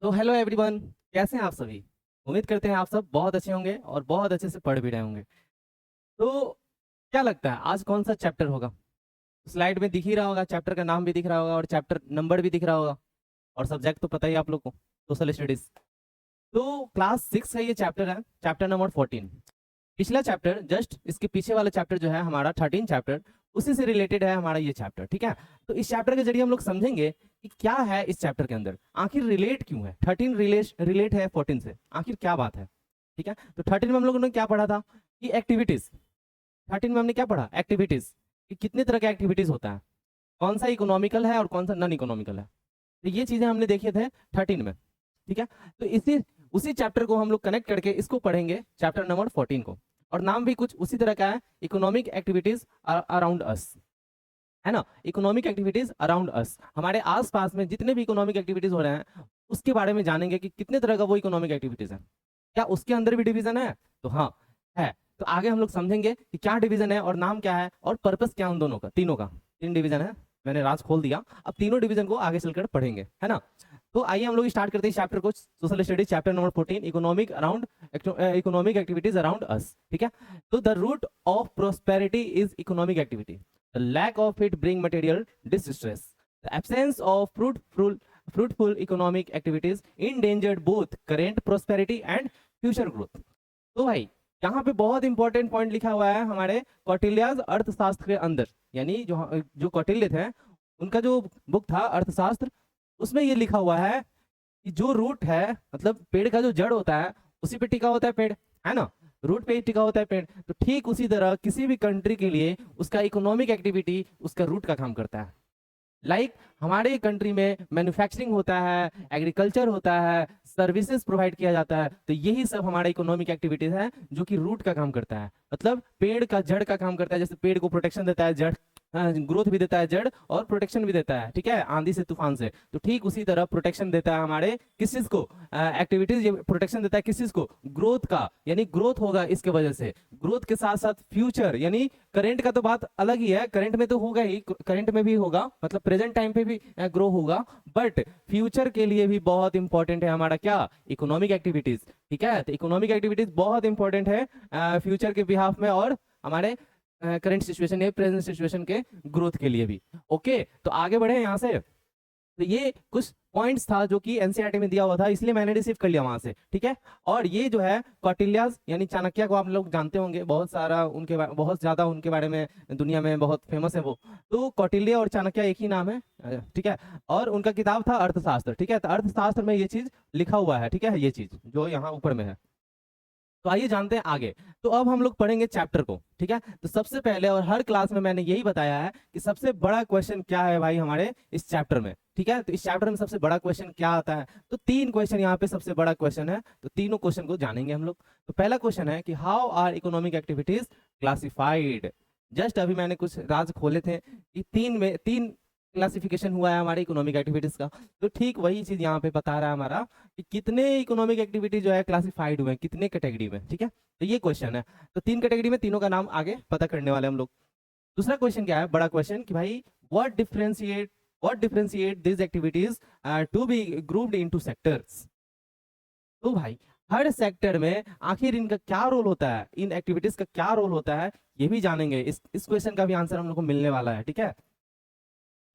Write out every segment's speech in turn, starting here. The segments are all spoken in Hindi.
तो हेलो एवरीवन, कैसे हैं आप सभी। उम्मीद करते हैं आप सब बहुत अच्छे होंगे और बहुत अच्छे से पढ़ भी रहे होंगे। तो क्या लगता है आज कौन सा चैप्टर होगा। स्लाइड में दिख ही रहा होगा, चैप्टर का नाम भी दिख रहा होगा और चैप्टर नंबर भी दिख रहा होगा। और सब्जेक्ट तो पता ही है आप लोग को, सोशल स्टडीज। तो क्लास 6 का ये चैप्टर है, चैप्टर नंबर 14। पिछला चैप्टर जस्ट इसके पीछे वाला चैप्टर जो है हमारा 13 चैप्टर, उसी से रिलेटेड है हमारा ये चैप्टर। ठीक है, तो इस चैप्टर के जरिए हम लोग समझेंगे कि क्या है इस चैप्टर के अंदर, आखिर रिलेट क्यों है 13 रिलेट है 14 से, आखिर क्या बात है। ठीक है, तो 13 में हम लोगों ने क्या पढ़ा था कि एक्टिविटीज। 13 में हमने क्या पढ़ा, एक्टिविटीज, कि कितने तरह के एक्टिविटीज होता है, कौन सा इकोनॉमिकल है और कौन सा नॉन इकोनॉमिकल है। तो ये चीजें हमने देखी थे 13 में। ठीक है, तो इसी उसी चैप्टर को हम लोग कनेक्ट करके इसको पढ़ेंगे चैप्टर नंबर 14 को। और नाम भी कुछ उसी तरह का है, इकोनॉमिक एक्टिविटीज अराउंड अस, है ना। इकोनॉमिक एक्टिविटीज अराउंड अस, हमारे आसपास में जितने भी इकोनॉमिक एक्टिविटीज हो रहे हैं उसके बारे में जानेंगे कि कितने तरह का वो इकोनॉमिक एक्टिविटीज है। क्या उसके अंदर भी डिवीजन है, तो हाँ है। तो आगे हम लोग समझेंगे कि क्या डिवीजन है और नाम क्या है और पर्पस क्या उन दोनों का, तीनों का। तीन डिवीजन है, मैंने राज खोल दिया। अब तीनों डिवीजन को आगे चलकर पढ़ेंगे, है ना। तो आइए हम लोग स्टार्ट करते हैं चैप्टर को, social studies chapter number 14, economic activities around us. ठीक है, तो the root of prosperity is economic activity, the lack of it bring material distress, the absence of fruitful economic activities endangered both current prosperity and future growth। तो भाई यहाँ पे बहुत इंपॉर्टेंट पॉइंट लिखा हुआ है हमारे कौटिल्याज अर्थशास्त्र के अंदर, यानी जो जो कौटिल्य थे उनका जो बुक था अर्थशास्त्र, उसमें ये लिखा हुआ है कि जो रूट है, मतलब पेड़ का जो जड़ होता है उसी पे टिका होता है पेड़, है ना। रूट पे ही टिका होता है पेड़, तो ठीक उसी तरह किसी भी कंट्री के लिए उसका इकोनॉमिक एक्टिविटी उसका रूट का काम करता है। हमारे कंट्री में मैन्युफैक्चरिंग होता है, एग्रीकल्चर होता है, सर्विसेज प्रोवाइड किया जाता है, तो यही सब हमारा इकोनॉमिक एक्टिविटीज है जो कि रूट का काम करता है, मतलब पेड़ का जड़ का काम करता है। जैसे पेड़ को प्रोटेक्शन देता है जड़, ग्रोथ भी देता है जड़ और प्रोटेक्शन भी देता है, ठीक है, आंधी से तूफान से। तो ठीक उसी तरह प्रोटेक्शन देता है हमारे किस चीज को, एक्टिविटीज, ये प्रोटेक्शन देता है किस चीज को, ग्रोथ का, यानी ग्रोथ होगा इसके वजह से। ग्रोथ के साथ साथ फ्यूचर, यानी करंट का तो बात अलग ही है, करंट में तो होगा ही, करंट में भी होगा, मतलब प्रेजेंट टाइम पे भी ग्रो होगा, बट फ्यूचर के लिए भी बहुत इंपॉर्टेंट है हमारा क्या, इकोनॉमिक एक्टिविटीज। ठीक है, तो इकोनॉमिक एक्टिविटीज बहुत इंपॉर्टेंट है फ्यूचर के बिहाफ में और हमारे करंट सिचुएशन या प्रेजेंट सिचुएशन के ग्रोथ के लिए भी। ओके, तो आगे बढ़े यहाँ से। तो ये कुछ पॉइंट्स था जो कि एनसीईआरटी में दिया हुआ था, इसलिए मैंने रिसीव कर लिया वहां से। ठीक है, और ये जो है कौटिल्याज यानी चाणक्य को आप लोग जानते होंगे, बहुत सारा उनके बहुत ज्यादा उनके बारे में दुनिया में बहुत फेमस है वो। तो कौटिल्य और चाणक्य एक ही नाम है, ठीक है। और उनका किताब था अर्थशास्त्र। ठीक है, तो अर्थशास्त्र में ये चीज लिखा हुआ है, ठीक है, ये चीज जो यहाँ ऊपर में है। तो आइए जानते हैं आगे। तो अब हम लोग पढ़ेंगे चैप्टर को। ठीक है, तो सबसे पहले, और हर क्लास में मैंने यही बताया है कि सबसे बड़ा क्वेश्चन क्या है भाई हमारे इस चैप्टर में। ठीक है, तो इस चैप्टर में सबसे बड़ा क्वेश्चन क्या आता है, तो तीन क्वेश्चन यहाँ पे सबसे बड़ा क्वेश्चन है, तो तीनों क्वेश्चन को जानेंगे हम लोग। तो पहला क्वेश्चन है कि how are economic activities classified. Just अभी मैंने कुछ राज खोले थे कि तीन क्लासिफिकेशन हुआ है हमारे इकोनॉमिक एक्टिविटीज का। तो ठीक वही चीज यहाँ पे बता रहा है हमारा कि कितने इकोनॉमिक एक्टिविटी जो है क्लासिफाइड हुए हैं, कितने कैटेगरी में। ठीक है, तो ये क्वेश्चन है। तो तीन कैटेगरी में, तीनों का नाम आगे पता करने वाले हम लोग। दूसरा क्वेश्चन क्या है, बड़ा क्वेश्चन, कि भाई what differentiate this activities to be grouped into sectors. तो भाई हर सेक्टर में आखिर इनका क्या रोल होता है, इन एक्टिविटीज का क्या रोल होता है, ये भी जानेंगे। इस क्वेश्चन का भी आंसर हम लोग को मिलने वाला है। ठीक है,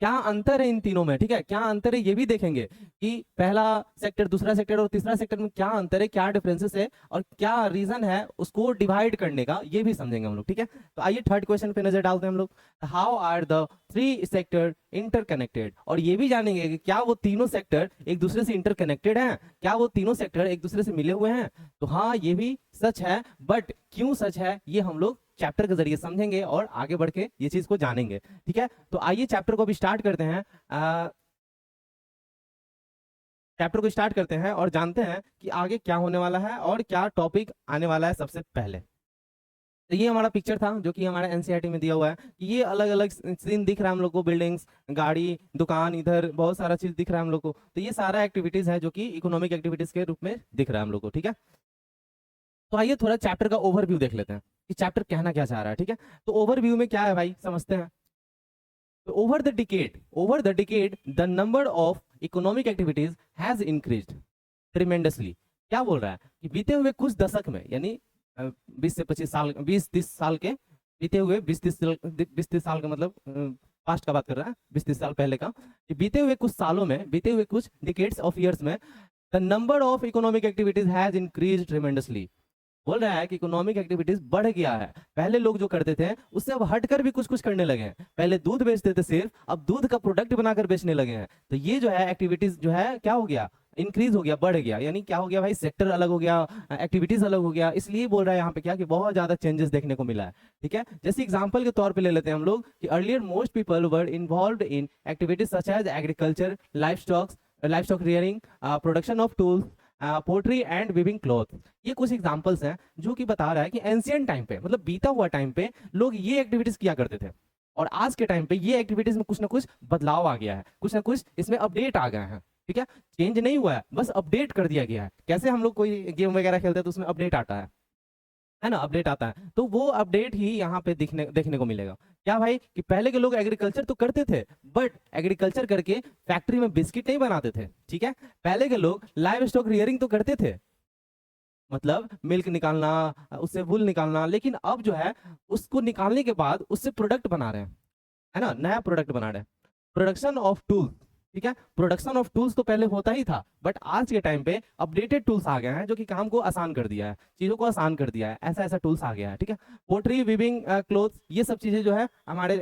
क्या अंतर है इन तीनों में, ठीक है, क्या अंतर है ये भी देखेंगे कि पहला सेक्टर, दूसरा सेक्टर और तीसरा सेक्टर में क्या अंतर है, क्या डिफरेंसेस है और क्या रीजन है उसको डिवाइड करने का, ये भी समझेंगे हम लोग। ठीक है, तो आइए थर्ड क्वेश्चन पे नजर डालते हैं हम लोग। How are the three sector interconnected, और ये भी जानेंगे कि क्या वो तीनों सेक्टर एक दूसरे से इंटरकनेक्टेड हैं, क्या वो तीनों सेक्टर एक दूसरे से मिले हुए हैं। तो हाँ, ये भी सच है, बट क्यों सच है ये हम लोग चैप्टर के जरिए समझेंगे और आगे बढ़ के ये चीज को जानेंगे। ठीक है, तो आइए चैप्टर को भी स्टार्ट करते हैं। चैप्टर को स्टार्ट करते हैं और जानते हैं कि आगे क्या होने वाला है और क्या टॉपिक आने वाला है सबसे पहले। तो ये हमारा पिक्चर था जो कि हमारा एनसीईआरटी में दिया हुआ है कि ये अलग अलग सीन दिख रहा है हम लोग को, बिल्डिंग्स, गाड़ी, दुकान, इधर बहुत सारा चीज दिख रहा है हम लोग को। तो ये सारा एक्टिविटीज है जो कि इकोनॉमिक एक्टिविटीज के रूप में दिख रहा है हम लोग को। ठीक है, तो आइए थोड़ा चैप्टर का ओवरव्यू देख लेते हैं कि चैप्टर कहना क्या चाह रहा है। ठीक है, तो ओवरव्यू में क्या है भाई समझते हैं। तो over the decade, the number of economic activities has increased. Tremendously. क्या बोल रहा है कि बीते हुए कुछ दशक में, यानी 20 से 25 साल, 20-30 साल के बीते हुए, 20-30 साल का मतलब पास्ट का बात कर रहा है, 20-30 साल पहले का, कि बीते हुए कुछ सालों में, बीते हुए कुछ डिकेड्स ऑफ ईयर्स में the number of economic activities has increase tremendously. बोल रहा है कि इकोनॉमिक एक्टिविटीज बढ़ गया है। पहले लोग जो करते थे उससे अब हटकर भी कुछ कुछ करने लगे हैं। पहले दूध बेचते थे सिर्फ, अब दूध का प्रोडक्ट बनाकर बेचने लगे हैं। तो ये जो है एक्टिविटीज जो है क्या हो गया, इंक्रीज हो गया, बढ़ गया। यानी क्या हो गया भाई, सेक्टर अलग हो गया, एक्टिविटीज अलग हो गया। इसलिए बोल रहा है यहाँ पे क्या, कि बहुत ज्यादा चेंजेस देखने को मिला है। ठीक है, जैसे एग्जांपल के तौर पे ले लेते हैं हम लोग कि earlier most people were involved in activities such as agriculture, livestock rearing, production of tools, pottery and weaving cloth. ये कुछ एग्जांपल्स हैं जो कि बता रहा है कि एंशियंट टाइम पे, मतलब बीता हुआ टाइम पे लोग ये एक्टिविटीज किया करते थे, और आज के टाइम पे ये एक्टिविटीज में कुछ ना कुछ बदलाव आ गया है, कुछ ना कुछ इसमें अपडेट आ गए हैं। ठीक है, चेंज नहीं हुआ है, बस अपडेट कर दिया गया है। कैसे हम लोग कोई गेम वगैरह खेलते हैं तो उसमें अपडेट आता है ना, अपडेट आता है, तो वो अपडेट ही यहाँ पे देखने को मिलेगा। क्या भाई, कि पहले के लोग एग्रीकल्चर तो करते थे, बट एग्रीकल्चर करके फैक्ट्री में बिस्किट नहीं बनाते थे। ठीक है, पहले के लोग लाइव स्टॉक रियरिंग तो करते थे, मतलब मिल्क निकालना, उससे वूल निकालना, लेकिन अब जो है उसको निकालने के बाद उससे प्रोडक्ट बना रहे हैं, है ना, नया प्रोडक्ट बना रहे हैं। प्रोडक्शन ऑफ टूल्स, ठीक है, प्रोडक्शन ऑफ टूल्स तो पहले होता ही था, बट आज के टाइम पे अपडेटेड टूल्स आ गए हैं जो कि काम को आसान कर दिया है, चीजों को आसान कर दिया है। ऐसा ऐसा टूल्स आ गया है। ठीक है, पोट्री, वीविंग क्लोथ्स, ये सब चीजें जो है हमारे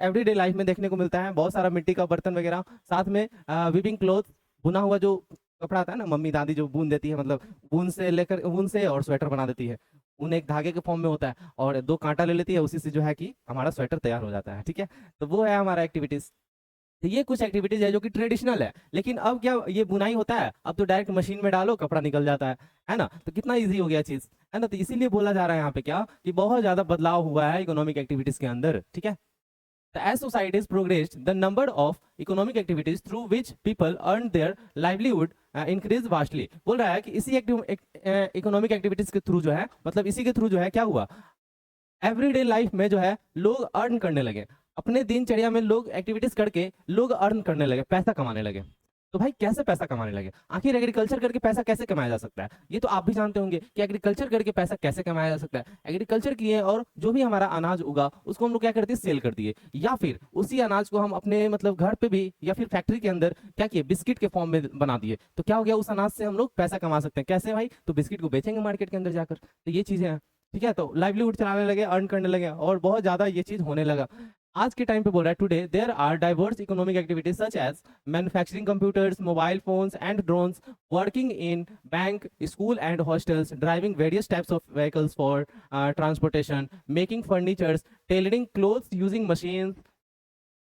एवरीडे लाइफ में देखने को मिलता है। बहुत सारा मिट्टी का बर्तन वगैरह, साथ में वीविंग क्लोथ, बुना हुआ जो कपड़ा आता है ना, मम्मी दादी जो बुन देती है, मतलब ऊन से और स्वेटर बना देती है। ऊन एक धागे के फॉर्म में होता है और 2 कांटा ले लेती है, उसी से जो है कि हमारा स्वेटर तैयार हो जाता है। ठीक है, तो वो है हमारा एक्टिविटीज। तो ये कुछ एक्टिविटीज है जो कि ट्रेडिशनल है, लेकिन अब क्या ये बुनाई होता है, अब तो डायरेक्ट मशीन में डालो कपड़ा निकल जाता है ना, तो कितना इजी हो गया चीज, है ना। तो इसीलिए बोला जा रहा है यहाँ पे क्या, कि बहुत ज्यादा बदलाव हुआ है इकोनॉमिक एक्टिविटीज के अंदर। ठीक है, तो as societies progressed, the number of economic activities through which people earn their livelihood increased vastly। बोल रहा है कि इसी इकोनॉमिक एक्टिविटीज के थ्रू जो है, मतलब इसी के थ्रू जो है क्या हुआ, एवरीडे लाइफ में जो है लोग अर्न करने लगे। अपने दिनचर्या में लोग एक्टिविटीज करके लोग अर्न करने लगे, पैसा कमाने लगे। तो भाई कैसे पैसा कमाने लगे, आखिर एग्रीकल्चर करके पैसा कैसे कमाया जा सकता है, ये तो आप भी जानते होंगे कि एग्रीकल्चर करके पैसा कैसे कमाया जा सकता है। एग्रीकल्चर किए और जो भी हमारा अनाज उगा उसको हम लोग क्या करते हैं, सेल कर दिए, या फिर उसी अनाज को हम अपने मतलब घर पे भी या फिर फैक्ट्री के अंदर क्या किए, बिस्किट के फॉर्म में बना दिए। तो क्या हो गया, उस अनाज से हम लोग पैसा कमा सकते हैं। कैसे भाई, तो बिस्किट को बेचेंगे मार्केट के अंदर जाकर। तो ये चीजें हैं। ठीक है, तो लाइवलीहुड चलाने लगे, अर्न करने लगे, और बहुत ज्यादा ये चीज होने लगा। आज के टाइम पे बोल रहा है, today there are diverse economic activities such as manufacturing computers, mobile phones and drones, working in bank, school and hostels, driving various types of vehicles for transportation, making furnitures, tailoring clothes using machines,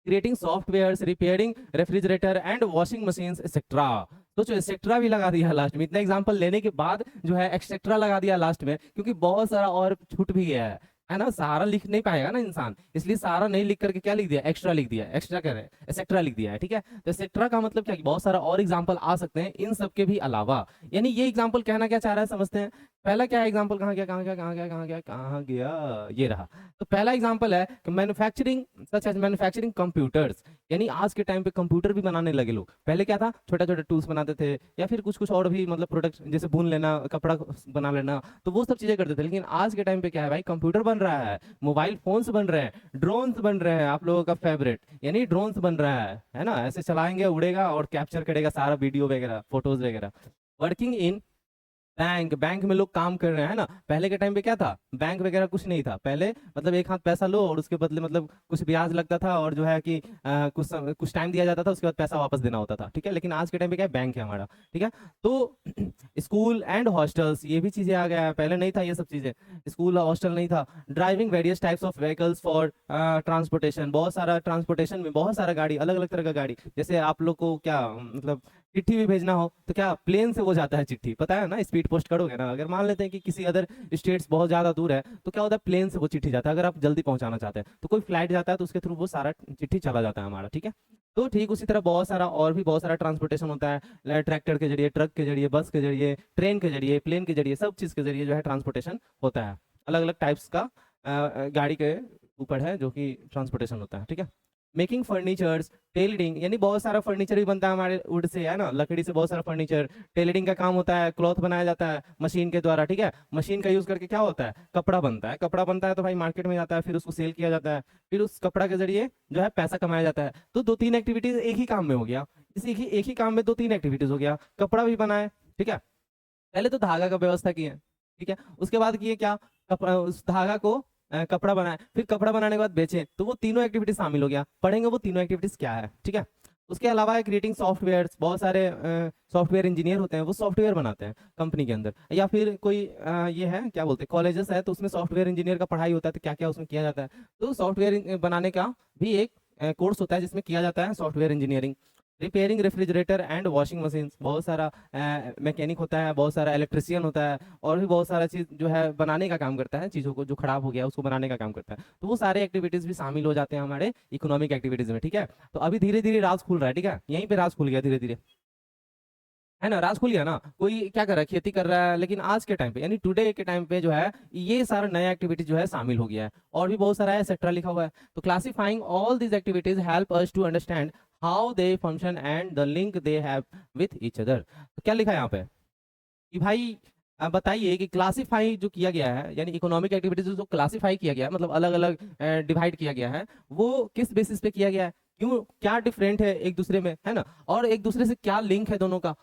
creating softwares, repairing refrigerator and washing machines etcetera. सोचो एक्सेट्रा भी लगा दिया लास्ट में, इतना एग्जांपल लेने के बाद जो है एक्सेट्रा लगा दिया लास्ट में, क्योंकि बहुत सारा और छूट भी गया है ना। सारा लिख नहीं पाएगा ना इंसान, इसलिए सारा नहीं लिख करके क्या लिख दिया, एक्स्ट्रा लिख दिया, एक्स्ट्रा कह रहे हैं एक्सेट्रा लिख दिया है। ठीक है, तो एक्सेट्रा का मतलब क्या, कि बहुत सारा और एग्जांपल आ सकते हैं इन सब के भी अलावा। यानी ये एग्जांपल कहना क्या चाह रहा है समझते हैं। पहला क्या एग्जांपल, कहाँ गया कहाँ गया कहाँ गया कहाँ गया कहाँ गया, ये रहा। तो पहला एग्जांपल है कि manufacturing such as manufacturing computers, यानी आज के टाइम पे कंप्यूटर भी बनाने लगे लोग। पहले क्या था, छोटा छोटा टूल्स बनाते थे, या फिर कुछ कुछ और भी मतलब प्रोडक्ट जैसे बुन लेना, कपड़ा बना लेना, तो वो सब चीजें करते थे। लेकिन आज के टाइम पे क्या है भाई, कंप्यूटर बन रहा है, मोबाइल फोन्स बन रहे हैं, ड्रोन्स बन रहे हैं, आप लोगों का फेवरेट, यानी ड्रोन्स बन रहा है ना, ऐसे चलाएंगे उड़ेगा और कैप्चर करेगा सारा वीडियो वगैरह, फोटोज वगैरह। वर्किंग इन बैंक में लोग काम कर रहे हैं ना। पहले के टाइम पे क्या था, बैंक वगैरह कुछ नहीं था पहले, मतलब एक हाथ पैसा लो और उसके बदले मतलब कुछ ब्याज लगता था, और जो है कि कुछ टाइम दिया जाता था, उसके बाद पैसा वापस देना होता था। ठीक है, लेकिन आज के टाइम पे क्या है, बैंक है हमारा। ठीक है, तो स्कूल एंड हॉस्टल्स, ये भी चीजें आ गया है, पहले नहीं था ये सब चीजें, स्कूल हॉस्टल नहीं था। Driving various types of vehicles for transportation, बहुत सारा ट्रांसपोर्टेशन में बहुत सारा गाड़ी, अलग अलग तरह का गाड़ी। जैसे आप लोग को क्या मतलब चिट्ठी भी भेजना हो तो क्या प्लेन से वो जाता है चिट्ठी, पता है ना, स्पीड पोस्ट करोगे ना। अगर मान लेते हैं कि किसी अदर स्टेट्स बहुत ज्यादा दूर है, तो क्या होता है, प्लेन से वो चिट्ठी जाता है। अगर आप जल्दी पहुंचाना चाहते हैं तो कोई फ्लाइट जाता है, तो उसके थ्रू वो सारा चिट्ठी चला जाता है हमारा। ठीक है, तो ठीक उसी तरह बहुत सारा और भी बहुत सारा ट्रांसपोर्टेशन होता है, ट्रैक्टर के जरिए, ट्रक के जरिए, बस के जरिए, ट्रेन के जरिए, प्लेन के जरिए, सब चीज के जरिए जो है ट्रांसपोर्टेशन होता है। अलग अलग टाइप्स का गाड़ी के ऊपर है जो कि ट्रांसपोर्टेशन होता है। ठीक है, मेकिंग फर्नीचर्स, टेलरिंग, यानी बहुत सारा फर्नीचर भी बनता है हमारे वुड से, है ना, लकड़ी से बहुत सारा फर्नीचर। टेलरिंग का काम होता है, क्लॉथ बनाया जाता है मशीन के द्वारा, ठीक है। मशीन का यूज करके क्या होता है, कपड़ा बनता है। कपड़ा बनता है तो भाई मार्केट में जाता है, फिर उसको सेल किया जाता है, फिर उस कपड़ा के जरिए जो है पैसा कमाया जाता है। तो दो तीन एक्टिविटीज एक ही काम में हो गया। इसी एक ही काम में दो तीन एक्टिविटीज हो गया, कपड़ा भी बनाए, ठीक है। पहले तो धागा का व्यवस्था किए, ठीक है। उसके बाद किए क्या, उस धागा को कपड़ा बनाए, फिर कपड़ा बनाने के बाद बेचे। तो वो तीनों एक्टिविटीज शामिल हो गया, पढ़ेंगे वो तीनों एक्टिविटीज क्या है, ठीक है। उसके अलावा क्रिएटिंग सॉफ्टवेयर, बहुत सारे सॉफ्टवेयर इंजीनियर होते हैं, वो सॉफ्टवेयर बनाते हैं कंपनी के अंदर। या फिर कोई ये है क्या बोलते हैं, कॉलेजेस है तो उसमें सॉफ्टवेयर इंजीनियर का पढ़ाई होता है, तो क्या क्या उसमें किया जाता है। तो सॉफ्टवेयर बनाने का भी एक कोर्स होता है जिसमें किया जाता है software engineering. Repairing refrigerator and washing machine, बहुत सारा मैकेनिक होता है, बहुत सारा इलेक्ट्रिशियन होता है, और भी बहुत सारा चीज जो है बनाने का काम करता है, चीजों को जो खराब हो गया उसको बनाने का काम करता है। तो वो सारे एक्टिविटीज भी शामिल हो जाते हैं हमारे इकोनॉमिक एक्टिविटीज में, ठीक है। तो अभी धीरे धीरे राज खुल रहा है, ठीक है, यहीं पे राज खुल गया धीरे धीरे, है ना, राज खुल गया ना। कोई क्या कर रहा है, खेती कर रहा है, लेकिन आज के टाइम पे यानी टुडे के टाइम पे जो है ये सारा नया एक्टिविटी जो है शामिल हो गया है। और भी बहुत सारा है, एक्सेट्रा लिखा हुआ है। तो classifying all these activities help us to understand how they function and the link they have with each other. तो क्या लिखा है यहाँ पे कि भाई आप बताइए कि क्लासिफाई जो किया गया है, यानी इकोनॉमिक एक्टिविटीज जो क्लासिफाई किया गया है, मतलब अलग अलग डिवाइड किया गया है, वो किस बेसिस पे किया गया है, क्यों, क्या डिफरेंट है एक दूसरे में, है ना, और एक दूसरे से क्या लिंक है दोनों का,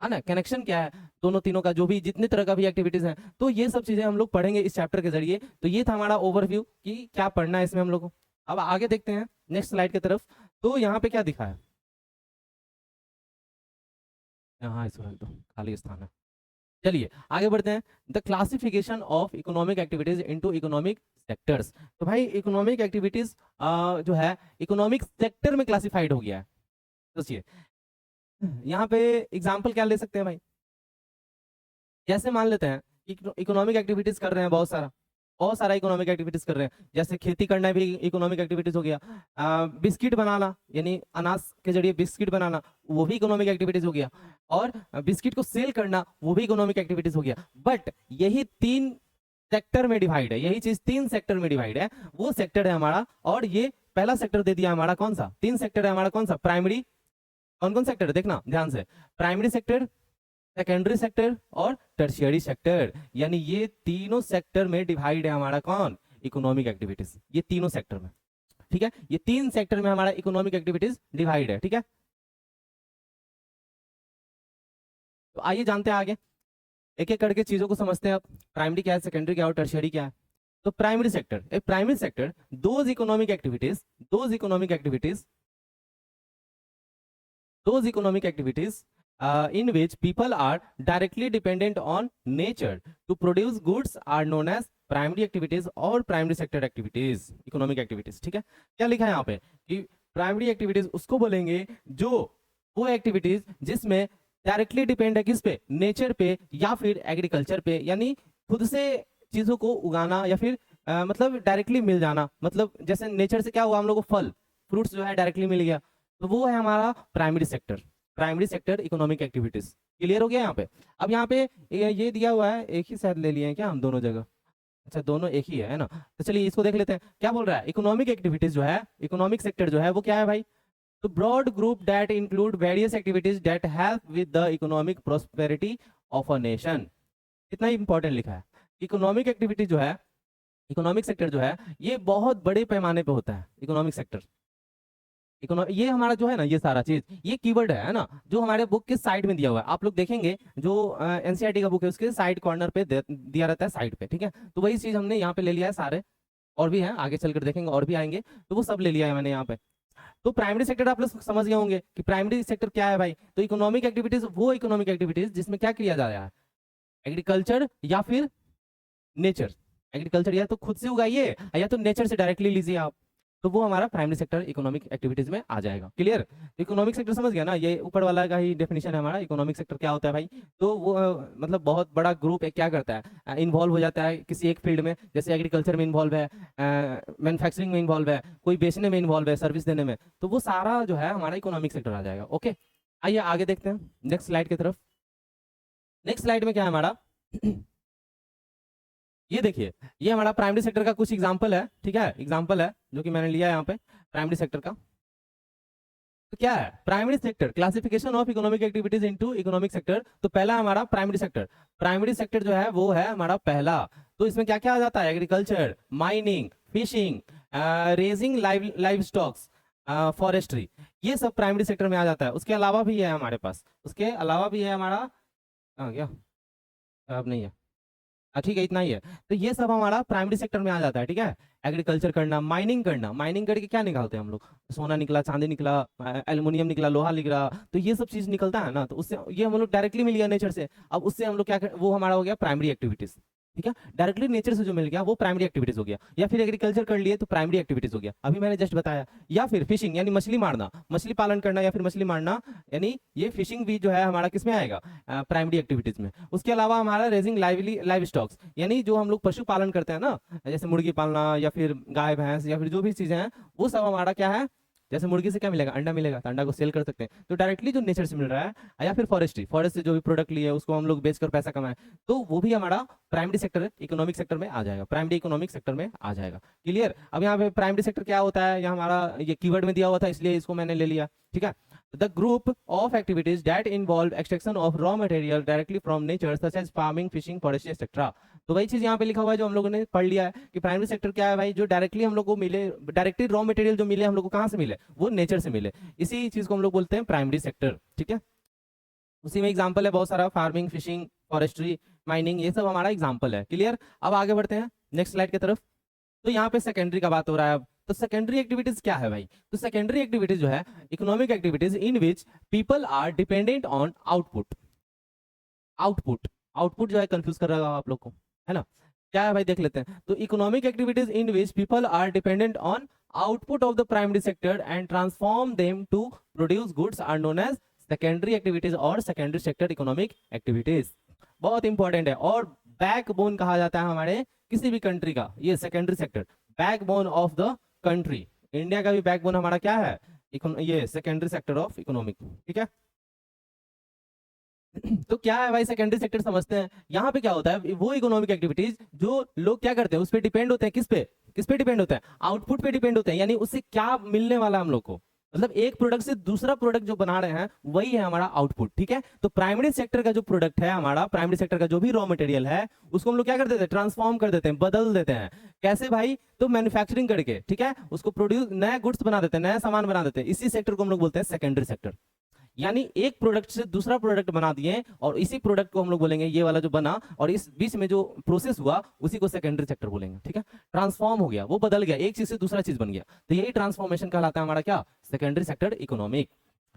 है ना, कनेक्शन क्या है दोनों तीनों का, जो भी जितने तरह का भी एक्टिविटीज हैं। तो ये सब चीजें हम लोग पढ़ेंगे इस चैप्टर के जरिए। तो ये था हमारा ओवरव्यू कि क्या पढ़ना है इसमें हम लोग को। अब आगे देखते हैं नेक्स्ट स्लाइड की तरफ। तो यहाँ पे क्या दिखा है, यहाँ इसको रख दो, खाली स्थान है। चलिए आगे बढ़ते हैं। The classification of economic activities into economic sectors. तो भाई इकोनॉमिक एक्टिविटीज जो है इकोनॉमिक सेक्टर में क्लासिफाइड हो गया है। सोचिए यहाँ पे एग्जाम्पल क्या ले सकते हैं भाई, जैसे मान लेते हैं इकोनॉमिक एक्टिविटीज कर रहे हैं बहुत सारा इकोनॉमिक एक्टिविटीज कर रहे हैं। जैसे खेती करना भी इकोनॉमिक एक्टिविटीज हो गया, बिस्किट बनाना यानी अनाज के जरिए बिस्किट बनाना, वो भी इकोनॉमिक एक्टिविटीज हो गया, और बिस्किट को सेल करना वो भी इकोनॉमिक एक्टिविटीज हो गया। बट यही तीन सेक्टर में डिवाइड है, यही चीज तीन सेक्टर में डिवाइड है। वो सेक्टर है हमारा, और ये पहला सेक्टर दे दिया हमारा कौन सा, तीन सेक्टर है हमारा, कौन सा, प्राइमरी, कौन कौन सेक्टर देखना ध्यान से, प्राइमरी सेक्टर, सेकेंडरी सेक्टर और टर्शियरी सेक्टर। यानी ये तीनों सेक्टर में डिवाइड है हमारा कौन, इकोनॉमिक एक्टिविटीज, ये तीनों सेक्टर में, ठीक है। ये तीन सेक्टर में हमारा इकोनॉमिक एक्टिविटीज डिवाइड है, ठीक है। तो आइए जानते हैं आगे, एक एक करके चीजों को समझते हैं। अब प्राइमरी क्या है, सेकेंडरी क्या है और टर्शियरी क्या है। तो primary sector, A primary sector those economic activities, those economic activities, those economic activities in which people are directly dependent on nature to produce goods are known as primary activities और primary sector activities, economic activities, ठीक है। क्या लिखा है यहाँ पे कि प्राइमरी एक्टिविटीज उसको बोलेंगे जो वो एक्टिविटीज जिसमें डायरेक्टली डिपेंड है किस पे, नेचर पे या फिर एग्रीकल्चर पे, यानी खुद से चीजों को उगाना या फिर मतलब डायरेक्टली मिल जाना, मतलब जैसे नेचर से क्या हुआ हम लोग को फल फ्रूट्स जो है डायरेक्टली मिल गया, तो वो है हमारा primary sector, primary sector economic activities. Clear हो गया यहाँ पे। अब यहाँ पे ये दिया हुआ है, एक ही शायद ले लिए हैं क्या हम दोनों जगह, अच्छा दोनों एक ही है ना। तो चलिए इसको देख लेते हैं क्या बोल रहा है। इकोनॉमिक एक्टिविटीज जो है, इकोनॉमिक सेक्टर जो है वो क्या है भाई, तो broad group that include various activities that help with the economic prosperity of a nation. कितना इंपॉर्टेंट लिखा है, इकोनॉमिक एक्टिविटी जो है, इकोनॉमिक सेक्टर जो है ये बहुत बड़े पैमाने पे होता है। इकोनॉमिक सेक्टर, ये हमारा जो है ना, ये सारा चीज ये कीवर्ड है ना, जो हमारे बुक के साइड में दिया हुआ है। आप लोग देखेंगे जो एनसीईआरटी का बुक है उसके साइड कॉर्नर पे दिया रहता है साइड पे, ठीक है। तो वही चीज हमने यहाँ पे ले लिया है सारे, और भी है आगे चलकर देखेंगे और भी आएंगे, तो वो सब ले लिया है मैंने यहाँ पे। तो प्राइमरी सेक्टर आप लोग समझ गए होंगे कि प्राइमरी सेक्टर क्या है भाई। तो इकोनॉमिक एक्टिविटीज वो इकोनॉमिक एक्टिविटीज जिसमें क्या किया जा रहा है, एग्रीकल्चर या फिर नेचर, एग्रीकल्चर या तो खुद से उगाइए या तो नेचर से डायरेक्टली लीजिए आप, तो वो हमारा प्राइमरी सेक्टर इकोनॉमिक एक्टिविटीज में आ जाएगा। क्लियर, इकोनॉमिक सेक्टर समझ गया ना, ये ऊपर वाला का ही डेफिनेशन है हमारा। इकोनॉमिक सेक्टर क्या होता है भाई, तो वो मतलब बहुत बड़ा ग्रुप है, क्या करता है, इन्वॉल्व हो जाता है किसी एक फील्ड में, जैसे एग्रीकल्चर में इन्वॉल्व है, मैन्युफैक्चरिंग में इन्वॉल्व है, कोई बेचने में इन्वॉल्व है, सर्विस देने में, तो वो सारा जो है हमारा इकोनॉमिक सेक्टर आ जाएगा। ओके, आइए आगे देखते हैं नेक्स्ट स्लाइड की तरफ। नेक्स्ट स्लाइड में क्या है हमारा ये देखिए, ये हमारा प्राइमरी सेक्टर का कुछ एग्जांपल है, ठीक है, एग्जांपल है जो कि मैंने लिया है यहाँ पे प्राइमरी सेक्टर का। तो क्या है primary sector, classification of economic activities into economic sector. तो पहला हमारा प्राइमरी सेक्टर, प्राइमरी सेक्टर जो है वो है हमारा पहला। तो इसमें क्या क्या आ जाता है, agriculture, mining, fishing, raising live stocks, forestry, ये सब प्राइमरी सेक्टर में आ जाता है। उसके अलावा भी है हमारे पास, उसके अलावा भी है हमारा, कहाँ गया, अब नहीं है, ठीक है इतना ही है। तो ये सब हमारा प्राइमरी सेक्टर में आ जाता है, ठीक है। एग्रीकल्चर करना, माइनिंग करना, माइनिंग करके क्या निकालते हैं हम लोग, सोना निकला, चांदी निकला, एल्युमिनियम निकला, लोहा निकला, तो ये सब चीज निकलता है ना, तो उससे ये हम लोग डायरेक्टली मिल गया नेचर से। अब उससे हम लोग क्या वो हमारा हो गया प्राइमरी एक्टिविटीज, ठीक है। डायरेक्टली नेचर से जो मिल गया वो प्राइमरी एक्टिविटीज हो गया। या फिर एग्रीकल्चर कर लिए तो प्राइमरी एक्टिविटीज हो गया, अभी मैंने जस्ट बताया। या फिर फिशिंग यानी मछली मारना, मछली पालन करना या फिर मछली मारना, यानी ये फिशिंग भी जो है हमारा किसमें आएगा, प्राइमरी एक्टिविटीज में। उसके अलावा हमारा रेजिंग लाइव स्टॉक्स, यानी जो हम लोग पशु पालन करते हैं ना, जैसे मुर्गी पालना या फिर गाय भैंस या फिर जो भी चीजें हैं, वो सब हमारा क्या है, जैसे मुर्गी से क्या मिलेगा, अंडा मिलेगा, तो अंडा को सेल कर सकते हैं, तो डायरेक्टली जो नेचर से मिल रहा है। या फिर फॉरेस्ट्री, फॉरेस्ट से जो भी प्रोडक्ट लिए उसको हम लोग बेचकर पैसा कमाए, तो वो भी हमारा प्राइमरी सेक्टर इकोनॉमिक सेक्टर में आ जाएगा, प्राइमरी इकोनॉमिक सेक्टर में आ जाएगा। क्लियर। अब यहाँ पे प्राइमरी सेक्टर क्या होता है, यहाँ हमारा ये कीवर्ड में दिया हुआ था इसलिए इसको मैंने ले लिया, ठीक है। The group of activities that involve extraction of raw material directly from nature such as farming, fishing, forestry, etc. तो वही चीज यहाँ पे लिखा हुआ है जो हम लोगों ने पढ़ लिया है कि प्राइमरी सेक्टर क्या है भाई, जो डायरेक्टली हम लोग को मिले, डायरेक्टली रॉ मटेरियल जो मिले हम लोग को कहाँ से मिले, वो नेचर से मिले, इसी चीज को हम लोग बोलते हैं प्राइमरी सेक्टर, ठीक है। उसी में एग्जाम्पल है बहुत सारा, फार्मिंग, फिशिंग, फॉरेस्ट्री, माइनिंग, ये सब हमारा एग्जाम्पल है। क्लियर। अब आगे बढ़ते हैं नेक्स्ट स्लाइड की तरफ। तो यहाँ पे सेकेंडरी का बात हो रहा है अब। तो सेकेंडरी एक्टिविटीज क्या है भाई, तो सेकेंडरी एक्टिविटीज जो है economic activities in which people are dependent on output. Output, output जो है कंफ्यूज कर रहा है आप लोग को, है ना, क्या है भाई देख लेते हैं। तो economic activities in which people are dependent on output of the primary sector and transform them to produce goods are known as secondary activities और सेकेंडरी सेक्टर इकोनॉमिक एक्टिविटीज। बहुत इंपॉर्टेंट है और बैकबोन कहा जाता है हमारे किसी भी कंट्री का, ये secondary sector, backbone of the country. India का भी बैकबोन हमारा क्या है, ये सेकेंडरी सेक्टर ऑफ इकोनॉमिक, ठीक है। तो क्या है भाई सेकेंडरी सेक्टर, समझते हैं। यहाँ पे क्या होता है, वो इकोनॉमिक एक्टिविटीज जो लोग क्या करते हैं उस पर डिपेंड होते हैं, किस पे डिपेंड होते हैं, आउटपुट पे डिपेंड होते हैं, यानी उससे क्या मिलने वाला है हम लोग को, मतलब एक प्रोडक्ट से दूसरा प्रोडक्ट जो बना रहे हैं वही है हमारा आउटपुट, ठीक है। तो प्राइमरी सेक्टर का जो प्रोडक्ट है हमारा, प्राइमरी सेक्टर का जो भी रॉ मटेरियल है उसको हम लोग क्या कर देते हैं, ट्रांसफॉर्म कर देते हैं, बदल देते हैं। कैसे भाई, तो मैन्युफैक्चरिंग करके, ठीक है, उसको प्रोड्यूस, नया गुड्स बना देते हैं, नया सामान बना देते हैं, इसी सेक्टर को हम लोग बोलते हैं सेकेंडरी सेक्टर। यानी एक प्रोडक्ट से दूसरा प्रोडक्ट बना दिए और इसी प्रोडक्ट को हम लोग बोलेंगे ये वाला जो बना, और इस बीच में जो प्रोसेस हुआ उसी को सेकेंडरी सेक्टर बोलेंगे, ठीक है। ट्रांसफॉर्म हो गया, वो बदल गया, एक चीज से दूसरा चीज बन गया, तो यही ट्रांसफॉर्मेशन कहलाता है हमारा क्या, सेकेंडरी सेक्टर इकोनॉमिक।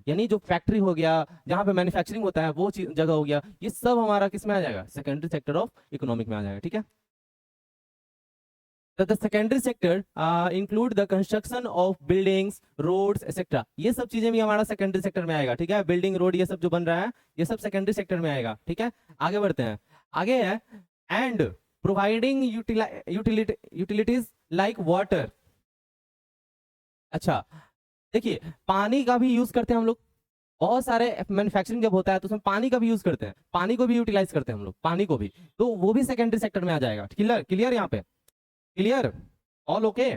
यानी जो फैक्ट्री हो गया, जहां पे मैन्युफैक्चरिंग होता है वो जगह हो गया, ये सब हमारा किस में आ जाएगा, सेकेंडरी सेक्टर ऑफ इकोनॉमिक में आ जाएगा, ठीक है। The secondary sector include the construction of buildings, roads, etc. ये सब चीजें भी हमारा सेकेंडरी सेक्टर में आएगा, ठीक है। बिल्डिंग, रोड, ये सब जो बन रहा है ये सब सेकेंडरी सेक्टर में आएगा, ठीक है। आगे बढ़ते हैं, आगे है and providing utilities like water. अच्छा देखिए, पानी का भी यूज करते हैं हम लोग, बहुत सारे मैन्युफैक्चरिंग जब होता है तो उसमें पानी का भी यूज करते हैं, पानी को भी यूटिलाइज करते हैं हम लोग, पानी को भी, तो वो भी सेकेंडरी सेक्टर में आ जाएगा। क्लियर, क्लियर यहाँ पे, क्लियर, ऑल ओके।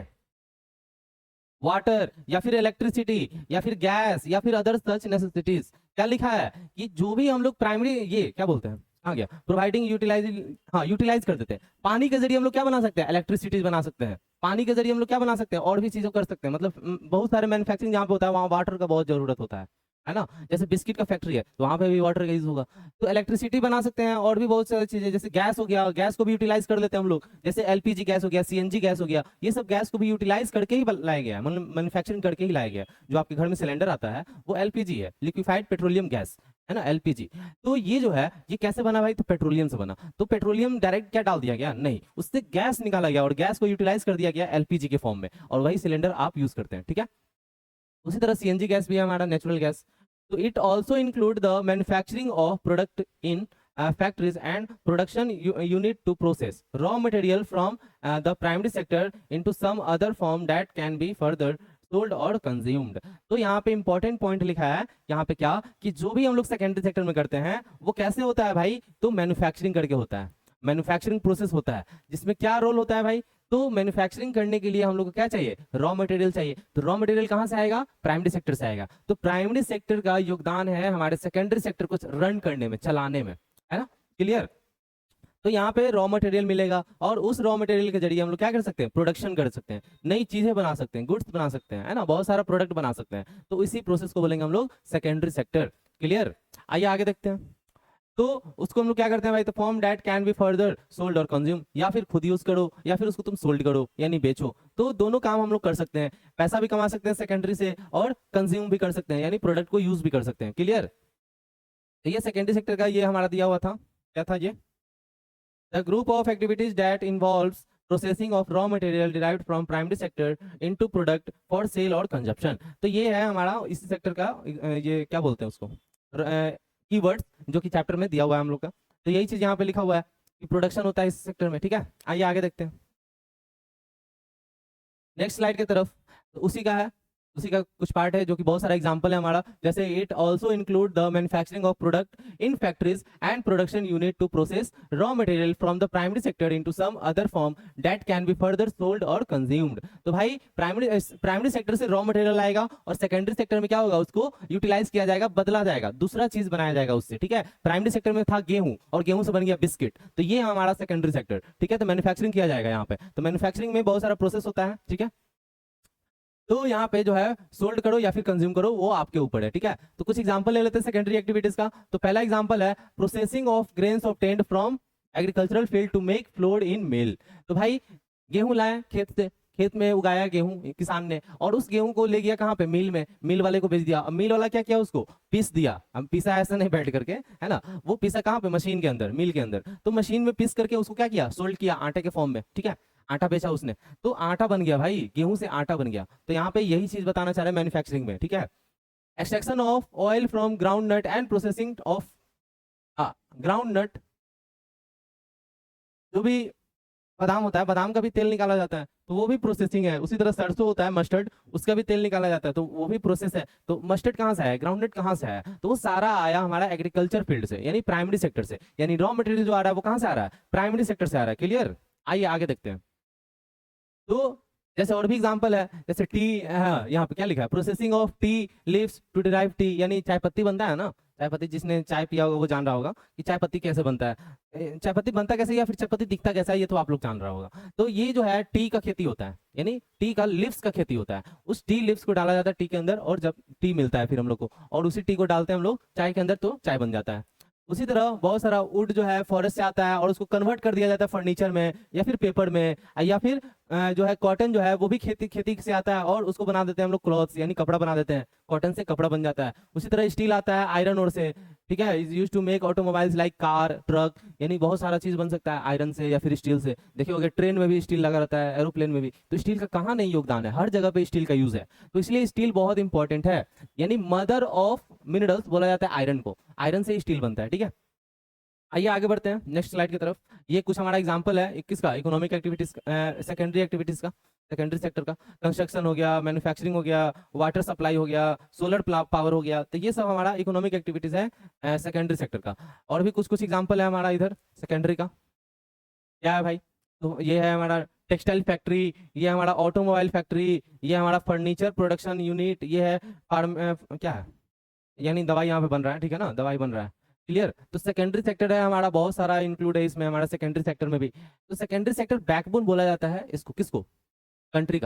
वाटर या फिर इलेक्ट्रिसिटी या फिर गैस या फिर अदर सच नेसेसिटीज, क्या लिखा है कि जो भी हम लोग प्राइमरी, ये क्या बोलते हैं, आ गया, प्रोवाइडिंग यूटिलाइज, हाँ यूटिलाइज कर देते हैं। पानी के जरिए हम लोग क्या बना सकते हैं, इलेक्ट्रिसिटी बना सकते हैं, पानी के जरिए हम लोग क्या बना सकते हैं, और भी चीजों कर सकते हैं। मतलब बहुत सारे मैन्युफैक्चरिंग जहाँ पे होता है वहाँ वाटर का बहुत जरूरत होता है ना। जैसे बिस्किट का फैक्ट्री है तो वहां पे भी वाटर का यूज होगा, तो इलेक्ट्रिसिटी बना सकते हैं, और भी बहुत सारी चीजें, जैसे गैस हो गया, गैस को भी यूटिलाइज कर लेते हैं हम लोग, जैसे एलपीजी गैस हो गया, सीएनजी गैस हो गया, ये सब गैस को भी यूटिलाइज करके ही लाया गया है, मतलब मैन्युफैक्चरिंग करके ही लाया गया है। जो आपके घर में सिलेंडर आता है वो एलपीजी है, लिक्विफाइड पेट्रोलियम गैस, है ना, एलपीजी। तो ये जो है ये कैसे बना भाई, तो पेट्रोलियम से बना। तो पेट्रोलियम डायरेक्ट क्या डाल दिया गया, नहीं, उससे गैस निकाला गया और गैस को यूटिलाइज कर दिया गया एलपीजी के फॉर्म में, और वही सिलेंडर आप यूज करते हैं, ठीक है। उसी तरह सीएनजी गैस भी है हमारा, natural gas. So it also include the manufacturing of product in factories and production unit to process raw material from the primary sector into some other form that can be further sold or consumed। तो यहाँ पे इंपॉर्टेंट पॉइंट लिखा है यहाँ पे क्या, कि जो भी हम लोग सेकेंडरी सेक्टर में करते हैं वो कैसे होता है भाई, तो मैन्युफैक्चरिंग करके होता है, मैन्युफैक्चरिंग प्रोसेस होता है, जिसमें क्या रोल होता है भाई, तो मैन्युफैक्चरिंग करने के लिए हम लोग को क्या चाहिए, रॉ मटेरियल चाहिए। तो रॉ मटेरियल कहाँ से आएगा, प्राइमरी सेक्टर से आएगा। तो प्राइमरी सेक्टर का योगदान है हमारे सेकेंडरी सेक्टर को रन करने में, चलाने में, है ना, क्लियर। तो यहाँ पे रॉ मटेरियल मिलेगा और उस रॉ मटेरियल के जरिए हम लोग क्या कर सकते हैं, प्रोडक्शन कर सकते हैं, नई चीजें बना सकते हैं, गुड्स बना सकते हैं, है ना, बहुत सारा प्रोडक्ट बना सकते हैं। तो इसी प्रोसेस को बोलेंगे हम लोग सेकेंडरी सेक्टर, क्लियर। आइए आगे देखते हैं। तो उसको हम लोग क्या करते हैं भाई, तो form that can be further sold और कंज्यूम, या फिर खुद यूज करो या फिर उसको तुम सोल्ड करो यानी बेचो। तो दोनों काम हम लोग कर सकते हैं, पैसा भी कमा सकते हैं सेकेंडरी से और कंज्यूम भी कर सकते हैं यानी प्रोडक्ट को यूज भी कर सकते हैं, क्लियर। तो ये सेकेंडरी सेक्टर का ये हमारा दिया हुआ था, क्या था ये, the group of activities that involves processing of raw material derived from primary sector into product for sale और कंजप्शन। तो ये है हमारा इस सेक्टर का ये क्या बोलते हैं उसको, कीवर्ड्स जो कि चैप्टर में दिया हुआ है हम लोग का। तो यही चीज यहाँ पे लिखा हुआ है कि प्रोडक्शन होता है इस सेक्टर में, ठीक है। आइए आगे देखते हैं नेक्स्ट स्लाइड की तरफ। तो उसी का कुछ पार्ट है जो कि बहुत सारा एग्जांपल है हमारा, जैसे it also include the manufacturing of product in factories and production unit to process raw material from the primary sector into some other form that can be further sold और कंज्यूम्ड। तो भाई प्राइमरी सेक्टर से रॉ मटेरियल आएगा और सेकेंडरी सेक्टर में क्या होगा, उसको यूटिलाइज किया जाएगा, बदला जाएगा, दूसरा चीज बनाया जाएगा उससे, ठीक है। प्राइमरी सेक्टर में था गेहूं और गेहूं से बन गया बिस्किट, तो ये हमारा सेकेंडरी सेक्टर, ठीक है। तो मैन्युफैक्चरिंग किया जाएगा यहाँ पे, तो मैन्युफैक्चरिंग में बहुत सारा प्रोसेस होता है, ठीक है। तो यहाँ पे जो है सोल्ड करो या फिर कंज्यूम करो वो आपके ऊपर है, ठीक है। तो कुछ एग्जांपल ले लेते हैं सेकेंडरी एक्टिविटीज का। तो पहला एग्जांपल है processing of grains obtained from agricultural field to make flour in mill. तो भाई गेहूं लाए खेत से, खेत में उगाया गेहूं किसान ने, और उस गेहूं को ले गया कहाँ पे, मिल में, मिल वाले को बेच दिया। अब मिल वाला क्या किया, उसको पीस दिया। हम पीसा ऐसा नहीं बैठ करके, है ना, वो पीसा कहाँ पे, मशीन के अंदर, मिल के अंदर। तो मशीन में पीस करके उसको क्या किया, सोल्ड किया आटे के फॉर्म में, ठीक है, आटा बेचा उसने, तो आटा बन गया भाई, गेहूं से आटा बन गया। तो यहाँ पे यही चीज बताना चाह रहे हैं मैन्युफैक्चरिंग में, ठीक है। Extraction of oil from groundnut and processing of groundnut, जो भी बादाम होता है, बादाम का भी तेल निकाला जाता है, तो वो भी प्रोसेसिंग है। उसी तरह सरसों होता है मस्टर्ड, उसका भी तेल निकाला जाता है, तो वो भी प्रोसेस है। तो मस्टर्ड कहाँ से आया, ग्राउंडनट कहाँ से आया, तो वो सारा आया हमारा एग्रीकल्चर फील्ड से यानी प्राइमरी सेक्टर से, यानी रॉ मटेरियल जो आ रहा है वो कहाँ से आ रहा है, प्राइमरी सेक्टर से आ रहा है, क्लियर। आइए आगे देखते हैं। तो जैसे और भी एग्जांपल है, जैसे टी, यहाँ पे क्या लिखा है, processing of tea leaves to derive tea, यानी चाय पत्ती बनता है ना, चाय पत्ती जिसने चाय पिया होगा वो जान रहा होगा कि चाय पत्ती कैसे बनता है, चाय पत्ती बनता कैसे या फिर चाय पत्ती दिखता कैसा है, ये तो आप लोग जान रहा होगा। तो ये जो है टी का खेती होता है, यानी टी का लिव्स का खेती होता है। उस टी लिव्स को डाला जाता है टी के अंदर, और जब टी मिलता है फिर हम लोग को, और उसी टी को डालते हैं हम लोग चाय के अंदर, तो चाय बन जाता है। उसी तरह बहुत सारा वुड जो है फॉरेस्ट से आता है और उसको कन्वर्ट कर दिया जाता है फर्नीचर में या फिर पेपर में, या फिर जो है कॉटन जो है वो भी खेती से आता है और उसको बना देते हैं हम लोग क्लॉथ्स, यानी कपड़ा बना देते हैं, कॉटन से कपड़ा बन जाता है। उसी तरह स्टील आता है आयरन ओर से, ठीक है, is used to make automobiles like car, truck, यानी बहुत सारा चीज बन सकता है आयरन से या फिर स्टील से। देखिए होगा ट्रेन में भी स्टील लगा रहता है, एरोप्लेन में भी, तो स्टील का कहाँ नहीं योगदान है, हर जगह पे स्टील का यूज है। तो इसलिए स्टील बहुत इंपॉर्टेंट है, यानी मदर ऑफ मिनरल्स बोला जाता है आयरन को, आयरन से स्टील बनता है, ठीक है। आइए आगे बढ़ते हैं नेक्स्ट स्लाइड की तरफ। ये कुछ हमारा एग्जांपल है 21 का, इकोनॉमिक एक्टिविटीज, सेकेंडरी एक्टिविटीज का, सेकेंडरी सेक्टर का। कंस्ट्रक्शन हो गया, मैन्युफैक्चरिंग हो गया, वाटर सप्लाई हो गया, सोलर पावर हो गया, तो ये सब हमारा इकोनॉमिक एक्टिविटीज है सेकेंडरी सेक्टर का। और भी कुछ कुछ एग्जाम्पल है हमारा इधर सेकेंडरी का, क्या है भाई, तो ये है हमारा टेक्सटाइल फैक्ट्री, ये हमारा ऑटोमोबाइल फैक्ट्री, ये हमारा फर्नीचर प्रोडक्शन यूनिट, ये है क्या है, यानी दवाई यहाँ पे बन रहा है, ठीक है ना, दवाई बन रहा है, क्लियर। तो सेकेंडरी सेक्टर है हमारा, बहुत सारा इंक्लूड है इसमें हमारा सेकेंडरी सेक्टर में भी। तो सेकेंडरी सेक्टर बैकबोन बोला जाता है इसको, किसको, कंट्री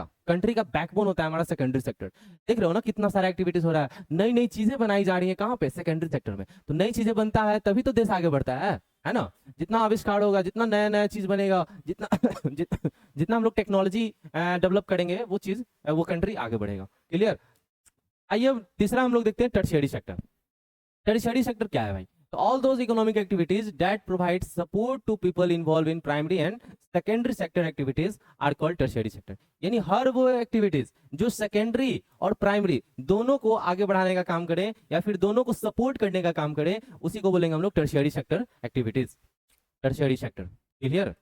का बैकबोन होता है हमारा सेकेंडरी सेक्टर। देख रहे हो ना कितना सारा एक्टिविटीज हो रहा है, नई नई चीजें बनाई जा रही है, कहाँ पे, सेकेंडरी सेक्टर में। तो नई चीजें बनता है तभी तो देश आगे बढ़ता है ना। जितना आविष्कार होगा, जितना नया नया चीज बनेगा, जितना जितना हम लोग टेक्नोलॉजी डेवलप करेंगे, वो चीज वो कंट्री आगे बढ़ेगा, क्लियर। आइए अब तीसरा हम लोग देखते हैं टर्शियरी सेक्टर। टर्शियरी सेक्टर क्या है भाई, तो all those economic activities that provide support to people involve in primary and secondary sector activities are called tertiary sector. यानी हर वो एक्टिविटीज जो सेकेंडरी और प्राइमरी दोनों को आगे बढ़ाने का काम करे या फिर दोनों को सपोर्ट करने का काम करे, उसी को बोलेंगे हम लोग tertiary sector activities, tertiary sector, clear.